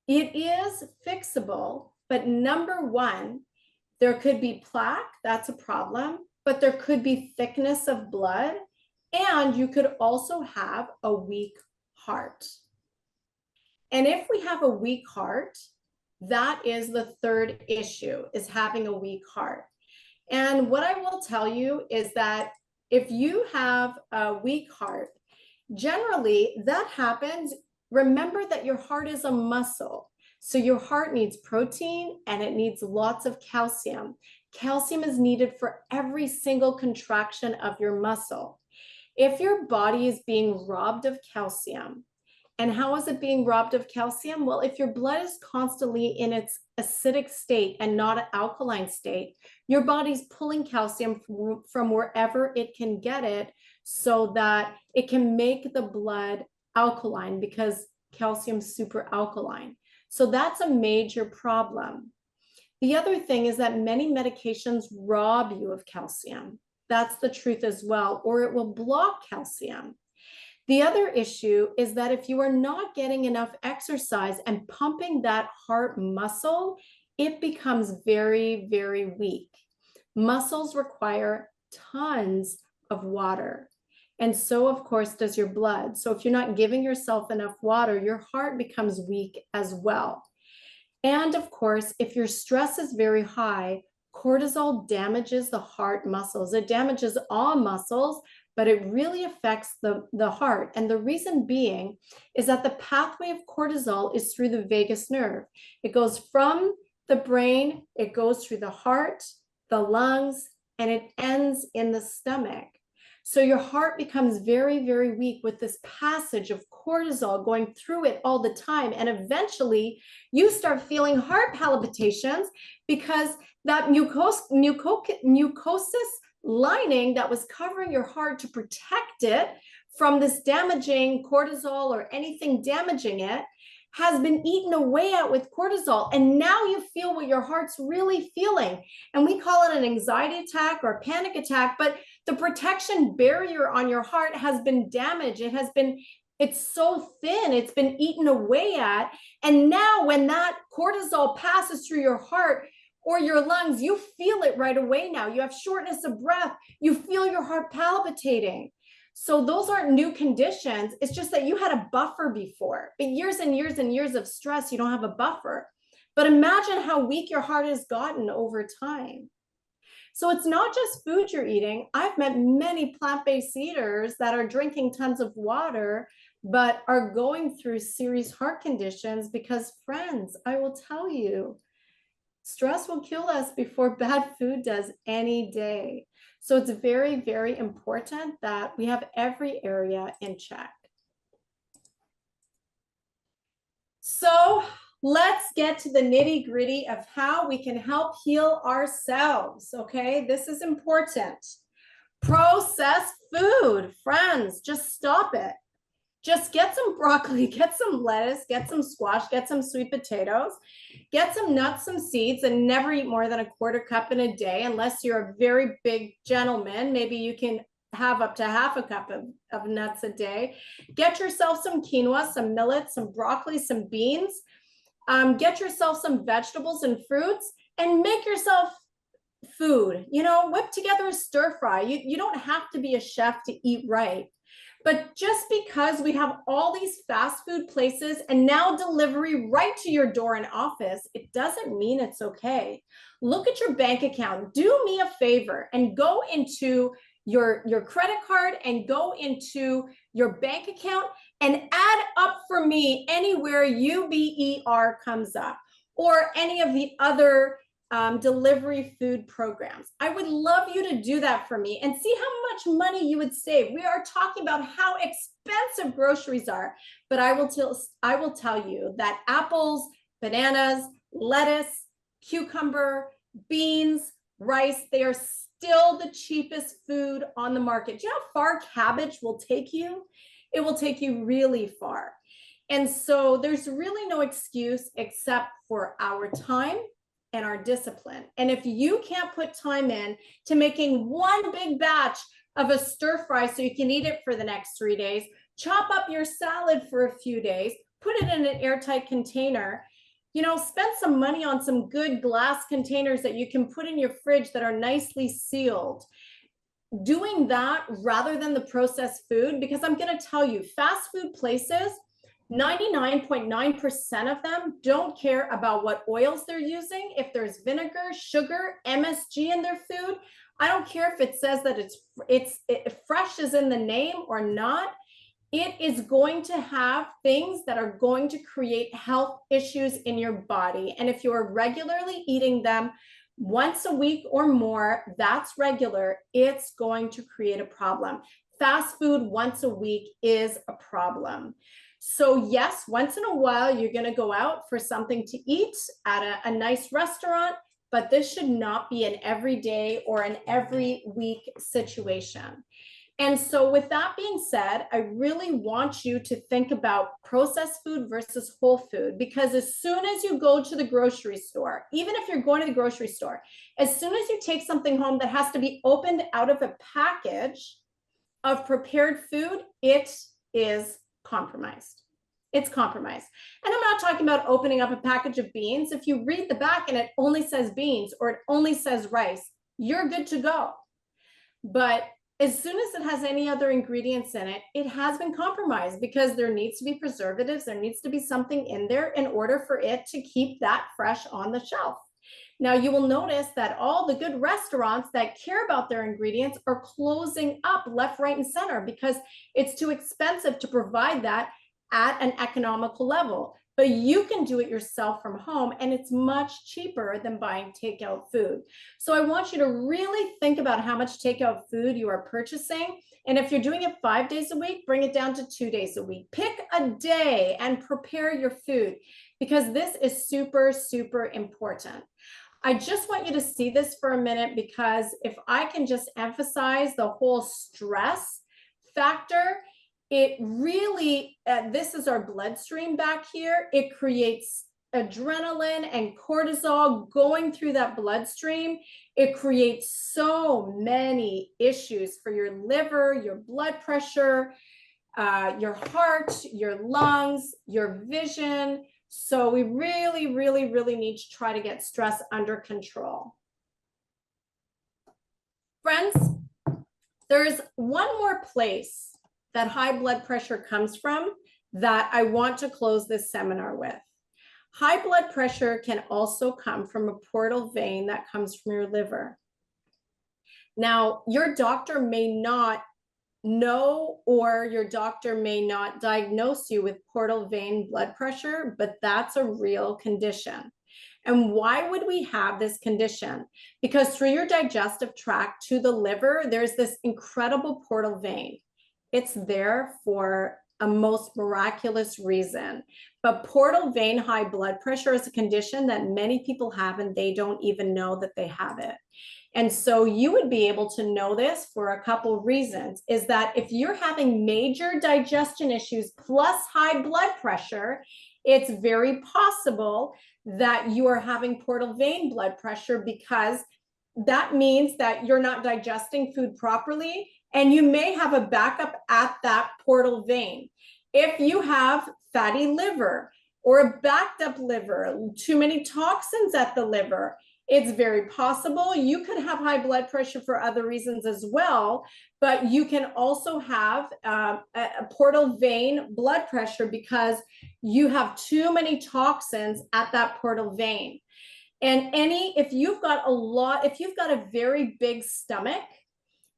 it is fixable, but number one, there could be plaque, that's a problem, but there could be thickness of blood, and you could also have a weak heart. And if we have a weak heart, that is the third issue, is having a weak heart. And what I will tell you is that if you have a weak heart, generally that happens. Remember that your heart is a muscle. So your heart needs protein and it needs lots of calcium. Calcium is needed for every single contraction of your muscle. If your body is being robbed of calcium, and how is it being robbed of calcium? Well, if your blood is constantly in its acidic state and not an alkaline state, your body's pulling calcium from wherever it can get it so that it can make the blood alkaline, because calcium's super alkaline. So that's a major problem. The other thing is that many medications rob you of calcium. That's the truth as well, or it will block calcium. The other issue is that if you are not getting enough exercise and pumping that heart muscle, it becomes very, very weak. Muscles require tons of water. And so, of course, does your blood. So if you're not giving yourself enough water, your heart becomes weak as well. And of course, if your stress is very high, cortisol damages the heart muscles. It damages all muscles, but it really affects the heart. And the reason being is that the pathway of cortisol is through the vagus nerve. It goes from the brain, it goes through the heart, the lungs, and it ends in the stomach. So your heart becomes very, very weak with this passage of cortisol going through it all the time. And eventually you start feeling heart palpitations because that mucosis lining that was covering your heart to protect it from this damaging cortisol or anything damaging it has been eaten away at with cortisol. And now you feel what your heart's really feeling. And we call it an anxiety attack or a panic attack, but the protection barrier on your heart has been damaged. It's so thin, it's been eaten away at. And now when that cortisol passes through your heart or your lungs, you feel it right away now. You have shortness of breath, you feel your heart palpitating. So those aren't new conditions. It's just that you had a buffer before. But years and years and years of stress, you don't have a buffer. But imagine how weak your heart has gotten over time. So it's not just food you're eating. I've met many plant-based eaters that are drinking tons of water, but are going through serious heart conditions because, friends, I will tell you, stress will kill us before bad food does any day. So it's very, very important that we have every area in check. So let's get to the nitty-gritty of how we can help heal ourselves, okay? This is important. Processed food, friends, just stop it. Just get some broccoli, get some lettuce, get some squash, get some sweet potatoes, get some nuts, some seeds, and never eat more than a quarter cup in a day unless you're a very big gentleman. Maybe you can have up to half a cup of nuts a day. Get yourself some quinoa, some millet, some broccoli, some beans. Get yourself some vegetables and fruits and make yourself food. You know, whip together a stir fry. You don't have to be a chef to eat right. But just because we have all these fast food places and now delivery right to your door in office, it doesn't mean it's okay. Look at your bank account. Do me a favor and go into your credit card and go into your bank account and add up for me anywhere UBER comes up or any of the other delivery food programs. I would love you to do that for me and see how much money you would save. We are talking about how expensive groceries are, but I will tell you that apples, bananas, lettuce, cucumber, beans, rice, they are still the cheapest food on the market. Do you know how far cabbage will take you? It will take you really far. And so there's really no excuse except for our time and our discipline. And if you can't put time in to making one big batch of a stir fry so you can eat it for the next 3 days, chop up your salad for a few days, put it in an airtight container, you know, spend some money on some good glass containers that you can put in your fridge that are nicely sealed. Doing that rather than the processed food, because I'm going to tell you, fast food places, 99.9% of them don't care about what oils they're using. If there's vinegar, sugar, MSG in their food, I don't care if it says that it's fresh is in the name or not. It is going to have things that are going to create health issues in your body. And if you're regularly eating them once a week or more, that's regular, it's going to create a problem. Fast food once a week is a problem. So yes, once in a while, you're going to go out for something to eat at a nice restaurant, but this should not be an everyday or an every week situation. And so with that being said, I really want you to think about processed food versus whole food, because as soon as you go to the grocery store, even if you're going to the grocery store, as soon as you take something home that has to be opened out of a package of prepared food, it is compromised. It's compromised. And I'm not talking about opening up a package of beans. If you read the back and it only says beans or it only says rice, you're good to go. But as soon as it has any other ingredients in it, it has been compromised because there needs to be preservatives. There needs to be something in there in order for it to keep that fresh on the shelf. Now, you will notice that all the good restaurants that care about their ingredients are closing up left, right, and center because it's too expensive to provide that at an economical level. but you can do it yourself from home, and it's much cheaper than buying takeout food. So I want you to really think about how much takeout food you are purchasing. And if you're doing it 5 days a week, bring it down to 2 days a week. Pick a day and prepare your food, because this is super, super important. I just want you to see this for a minute, because if I can just emphasize the whole stress factor, it really, this is our bloodstream back here. It creates adrenaline and cortisol going through that bloodstream. It creates so many issues for your liver, your blood pressure, your heart, your lungs, your vision. So we really, really, really need to try to get stress under control. Friends, there's one more place that high blood pressure comes from that I want to close this seminar with. High blood pressure can also come from a portal vein that comes from your liver. Now, your doctor may not know, or your doctor may not diagnose you with portal vein blood pressure, but that's a real condition. And why would we have this condition? Because through your digestive tract to the liver, there's this incredible portal vein. It's there for a most miraculous reason. But portal vein high blood pressure is a condition that many people have, and they don't even know that they have it. And so you would be able to know this for a couple of reasons, is that if you're having major digestion issues plus high blood pressure, it's very possible that you are having portal vein blood pressure, because that means that you're not digesting food properly, and you may have a backup at that portal vein. If you have fatty liver or a backed up liver, too many toxins at the liver, it's very possible you could have high blood pressure for other reasons as well, but you can also have a portal vein blood pressure because you have too many toxins at that portal vein. And if you've got a very big stomach,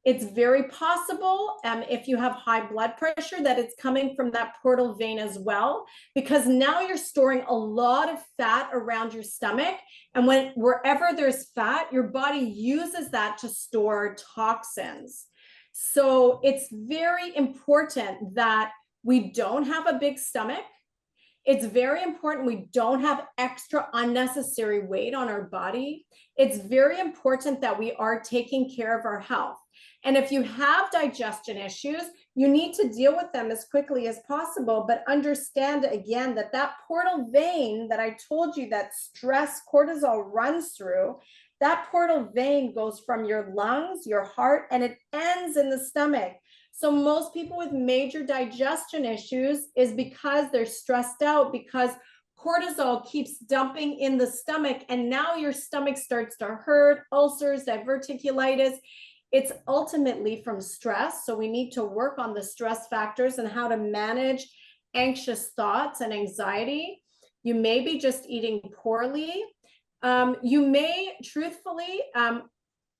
it's very possible, if you have high blood pressure, that it's coming from that portal vein as well, because now you're storing a lot of fat around your stomach. And wherever there's fat, your body uses that to store toxins. So it's very important that we don't have a big stomach. It's very important we don't have extra unnecessary weight on our body. It's very important that we are taking care of our health. And if you have digestion issues, you need to deal with them as quickly as possible, but understand again that that portal vein that I told you that stress cortisol runs through, that portal vein goes from your lungs, your heart, and it ends in the stomach. So most people with major digestion issues is because they're stressed out, because cortisol keeps dumping in the stomach, and now your stomach starts to hurt, ulcers, diverticulitis. It's ultimately from stress. So we need to work on the stress factors and how to manage anxious thoughts and anxiety. You may be just eating poorly. You may truthfully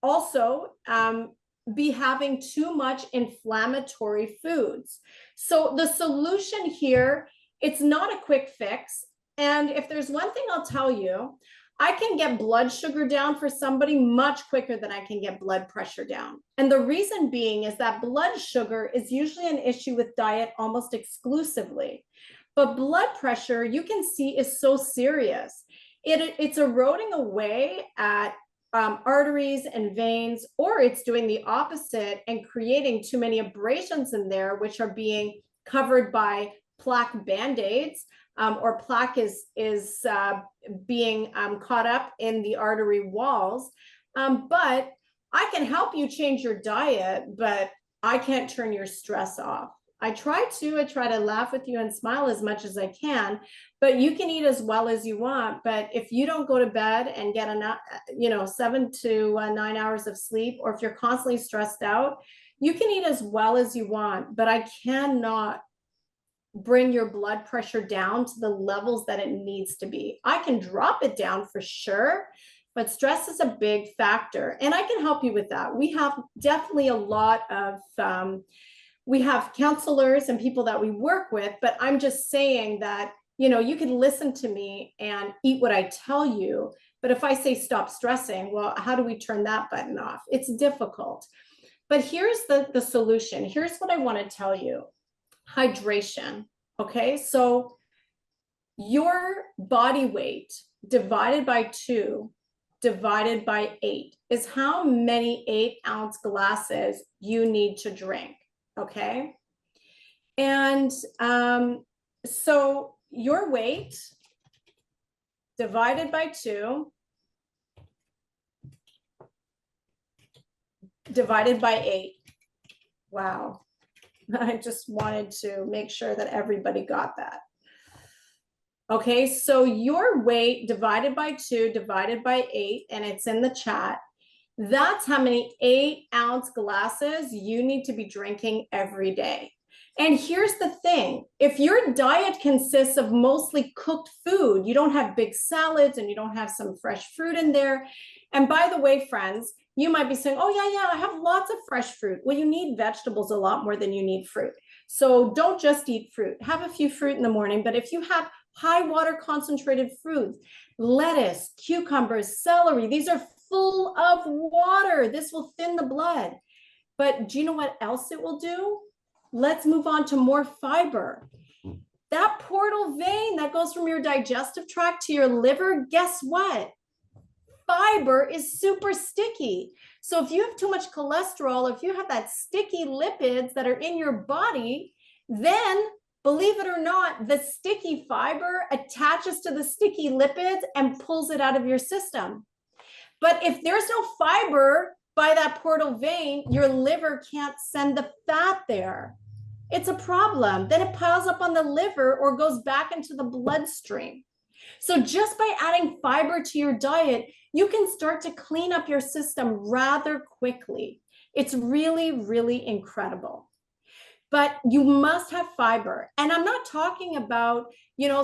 also be having too much inflammatory foods. So the solution here, it's not a quick fix. And if there's one thing I'll tell you, I can get blood sugar down for somebody much quicker than I can get blood pressure down. And the reason being is that blood sugar is usually an issue with diet almost exclusively. But blood pressure, you can see, is so serious. It's eroding away at arteries and veins, or it's doing the opposite and creating too many abrasions in there, which are being covered by plaque band-aids. Or plaque is being caught up in the artery walls. But I can help you change your diet, but I can't turn your stress off. I try to laugh with you and smile as much as I can, but you can eat as well as you want. But if you don't go to bed and get enough, 7 to 9 hours of sleep, or if you're constantly stressed out, you can eat as well as you want, but I cannot bring your blood pressure down to the levels that it needs to be. I can drop it down for sure, but stress is a big factor, and I can help you with that. We have definitely a lot of, we have counselors and people that we work with, but I'm just saying that you can listen to me and eat what I tell you. But if I say stop stressing, well, how do we turn that button off? It's difficult. But here's the solution. Here's what I want to tell you. Hydration. Okay, so your body weight divided by 2 divided by 8 is how many 8-ounce glasses you need to drink. Okay, and so your weight divided by 2 divided by 8. Wow. I just wanted to make sure that everybody got that. Okay, so your weight divided by 2 divided by 8, and it's in the chat. That's how many 8-ounce glasses you need to be drinking every day. And here's the thing, if your diet consists of mostly cooked food, you don't have big salads and you don't have some fresh fruit in there. And by the way, friends, you might be saying, oh yeah, I have lots of fresh fruit. Well, you need vegetables a lot more than you need fruit. So don't just eat fruit. Have a few fruit in the morning, but if you have high water concentrated fruits, lettuce, cucumbers, celery, these are full of water. This will thin the blood. But do you know what else it will do? Let's move on to more fiber. That portal vein that goes from your digestive tract to your liver, guess what? Fiber is super sticky. So if you have too much cholesterol, if you have that sticky lipids that are in your body, then believe it or not, the sticky fiber attaches to the sticky lipids and pulls it out of your system. But if there's no fiber by that portal vein, your liver can't send the fat there. It's a problem. Then it piles up on the liver or goes back into the bloodstream. So just by adding fiber to your diet, you can start to clean up your system rather quickly. It's really, really incredible. But you must have fiber. And I'm not talking about,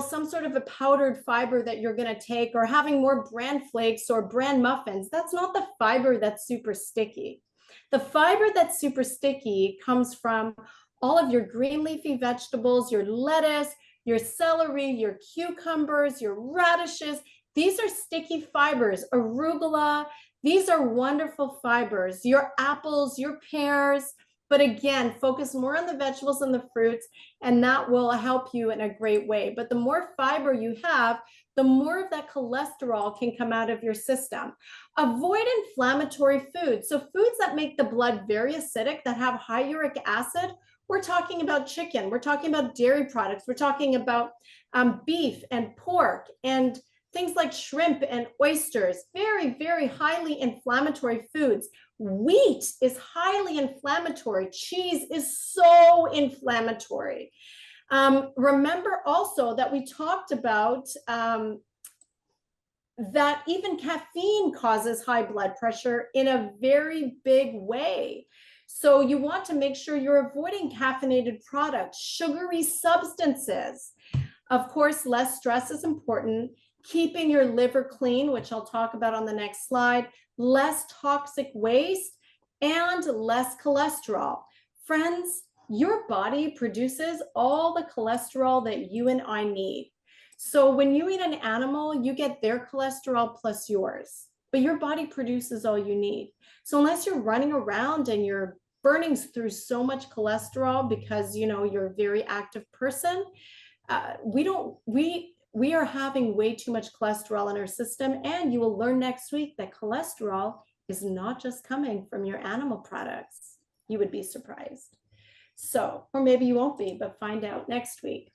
some sort of a powdered fiber that you're going to take or having more bran flakes or bran muffins. That's not the fiber that's super sticky. The fiber that's super sticky comes from all of your green leafy vegetables, your lettuce, your celery, your cucumbers, your radishes. These are sticky fibers. Arugula, these are wonderful fibers. Your apples, your pears. But again, focus more on the vegetables and the fruits, and that will help you in a great way. But the more fiber you have, the more of that cholesterol can come out of your system. Avoid inflammatory foods. So foods that make the blood very acidic, that have high uric acid. We're talking about chicken. We're talking about dairy products. We're talking about beef and pork and things like shrimp and oysters. Very, very highly inflammatory foods. Wheat is highly inflammatory. Cheese is so inflammatory. Remember also that we talked about that even caffeine causes high blood pressure in a very big way. So you want to make sure you're avoiding caffeinated products, sugary substances. Of course, less stress is important. Keeping your liver clean, which I'll talk about on the next slide, less toxic waste, and less cholesterol. Friends, your body produces all the cholesterol that you and I need. So when you eat an animal, you get their cholesterol plus yours, but your body produces all you need. So unless you're running around and you're burning through so much cholesterol because you're a very active person, we are having way too much cholesterol in our system. And you will learn next week that cholesterol is not just coming from your animal products. You would be surprised. So, or maybe you won't be, but find out next week.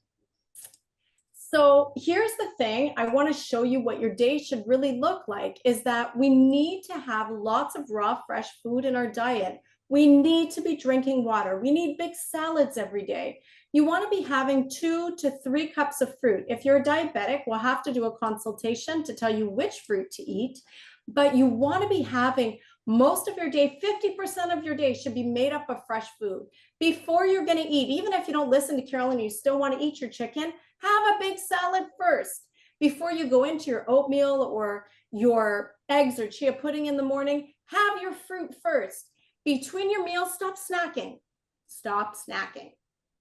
So here's the thing. I want to show you what your day should really look like, is that we need to have lots of raw, fresh food in our diet. We need to be drinking water. We need big salads every day. You want to be having 2 to 3 cups of fruit. If you're a diabetic, we'll have to do a consultation to tell you which fruit to eat. But you want to be having most of your day, 50% of your day should be made up of fresh food. Before you're going to eat, even if you don't listen to Carolyn, you still want to eat your chicken, have a big salad first. Before you go into your oatmeal or your eggs or chia pudding in the morning, have your fruit first. Between your meals, stop snacking. Stop snacking.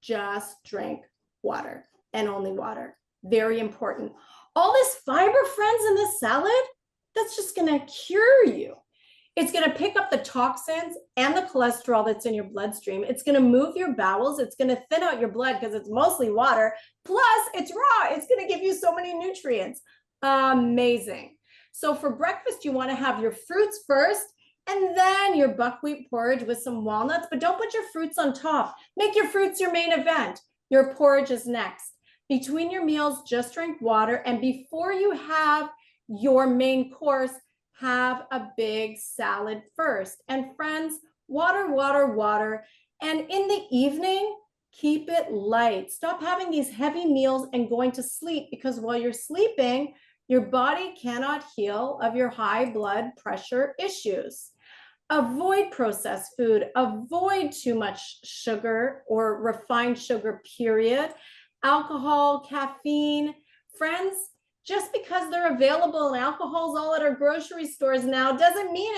Just drink water and only water. very important. All this fiber, friends, in this salad, that's just going to cure you. It's going to pick up the toxins and the cholesterol that's in your bloodstream. It's going to move your bowels. It's going to thin out your blood because it's mostly water. Plus, it's raw. It's going to give you so many nutrients. Amazing. So for breakfast, you want to have your fruits first and then your buckwheat porridge with some walnuts, but don't put your fruits on top. Make your fruits your main event. Your porridge is next. Between your meals, just drink water. And before you have your main course, have a big salad first. And friends, water, water, water. And in the evening, keep it light. Stop having these heavy meals and going to sleep, because while you're sleeping, your body cannot heal of your high blood pressure issues. Avoid processed food. Avoid too much sugar or refined sugar, period. Alcohol, caffeine. Friends, just because they're available and alcohol's all at our grocery stores now doesn't mean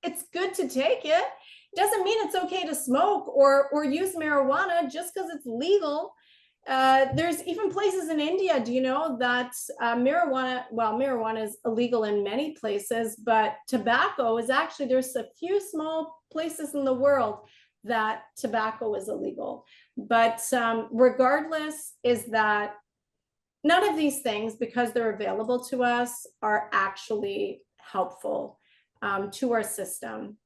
it's good to take it. Doesn't mean it's okay to smoke or use marijuana just because it's legal. There's even places in India, do you know, that marijuana is illegal in many places, but tobacco is actually, there's a few small places in the world that tobacco is illegal. But regardless, is that none of these things, because they're available to us, are actually helpful to our system.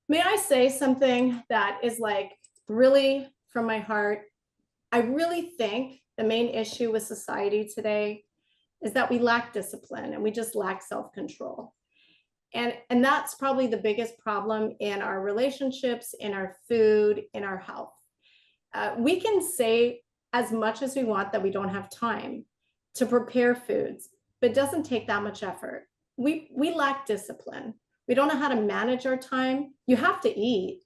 May I say something that is like really from my heart? I really think the main issue with society today is that we lack discipline and we just lack self-control. And that's probably the biggest problem in our relationships, in our food, in our health. We can say as much as we want that we don't have time to prepare foods, but it doesn't take that much effort. We lack discipline. We don't know how to manage our time. You have to eat.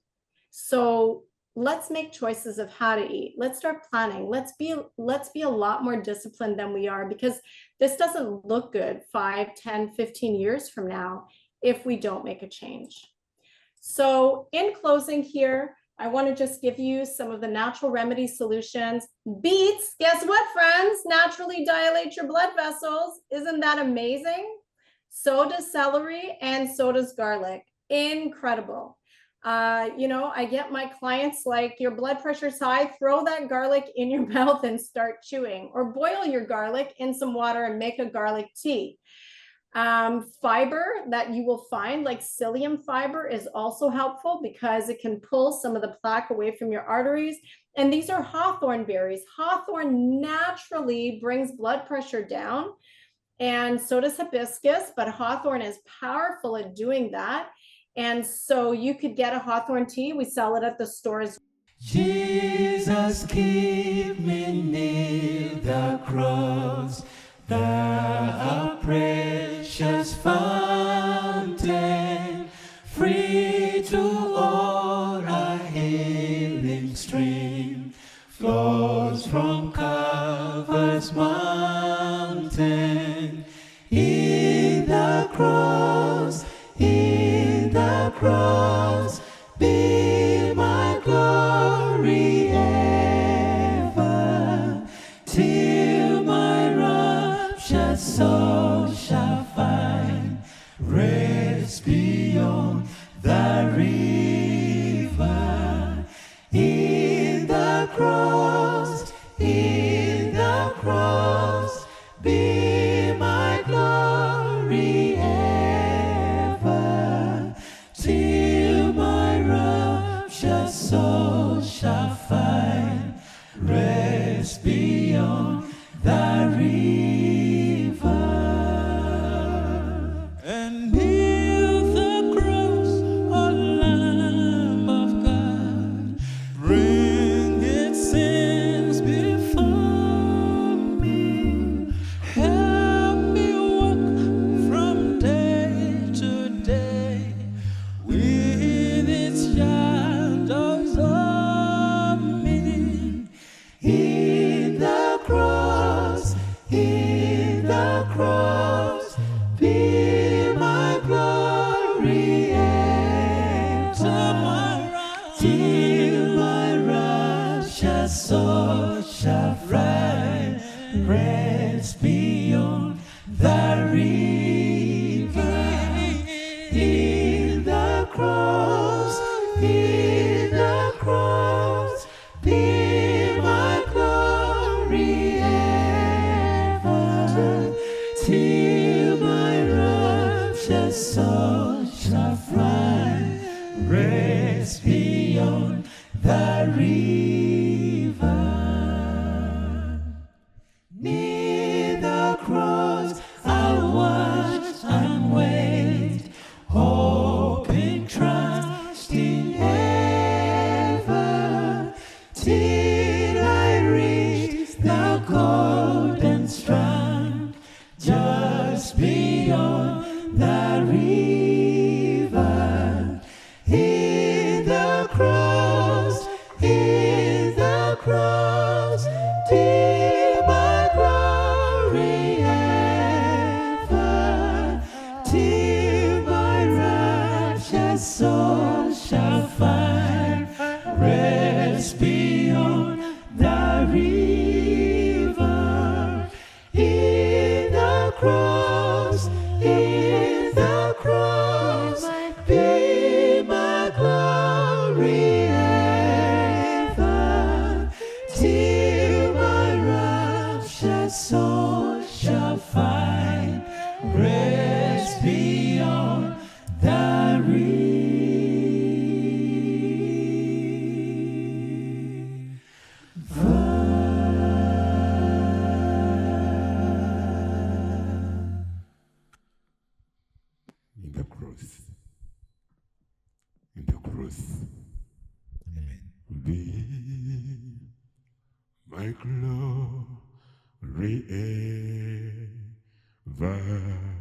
So let's make choices of how to eat. Let's start planning. Let's be a lot more disciplined than we are, because this doesn't look good 5, 10, 15 years from now if we don't make a change. So in closing here, I want to just give you some of the natural remedy solutions. Beets, guess what, friends? Naturally dilate your blood vessels. Isn't that amazing? So does celery, and so does garlic. Incredible. You know, I get my clients like, your blood pressure's high, throw that garlic in your mouth and start chewing, or boil your garlic in some water and make a garlic tea. Fiber that you will find, like psyllium fiber, is also helpful because it can pull some of the plaque away from your arteries. And these are hawthorn berries. Hawthorn naturally brings blood pressure down, and so does hibiscus, but hawthorn is powerful at doing that. And so you could get a hawthorn tea. We sell it at the stores. Jesus, keep me near the cross, the precious fountain, free to all a healing stream, flows from Calvary's mountain. In the cross, be my glory ever, till my raptured soul shall find rest beyond the river. In the cross, be my glory ever, till my raptured soul shall find rest beyond the river. And kneel the cross, O Lamb of God, bring its sins before me. Help me walk from day to day with its shadows on me. In the cross, be my glory ever, till my raptured soul shall find rest beyond the river. In the cross, be my glory ever, till my raptured soul shall find rest beyond the river. Near the cross I'll watch and wait, hoping, trusting ever, till I reach the golden strand, just beyond the river. In the cross, be my glory ever, till my raptured soul shall find rest beyond the river. In the cross, be my glory ever, till my raptured soul shall find rest beyond the In the cross, be my glory ever.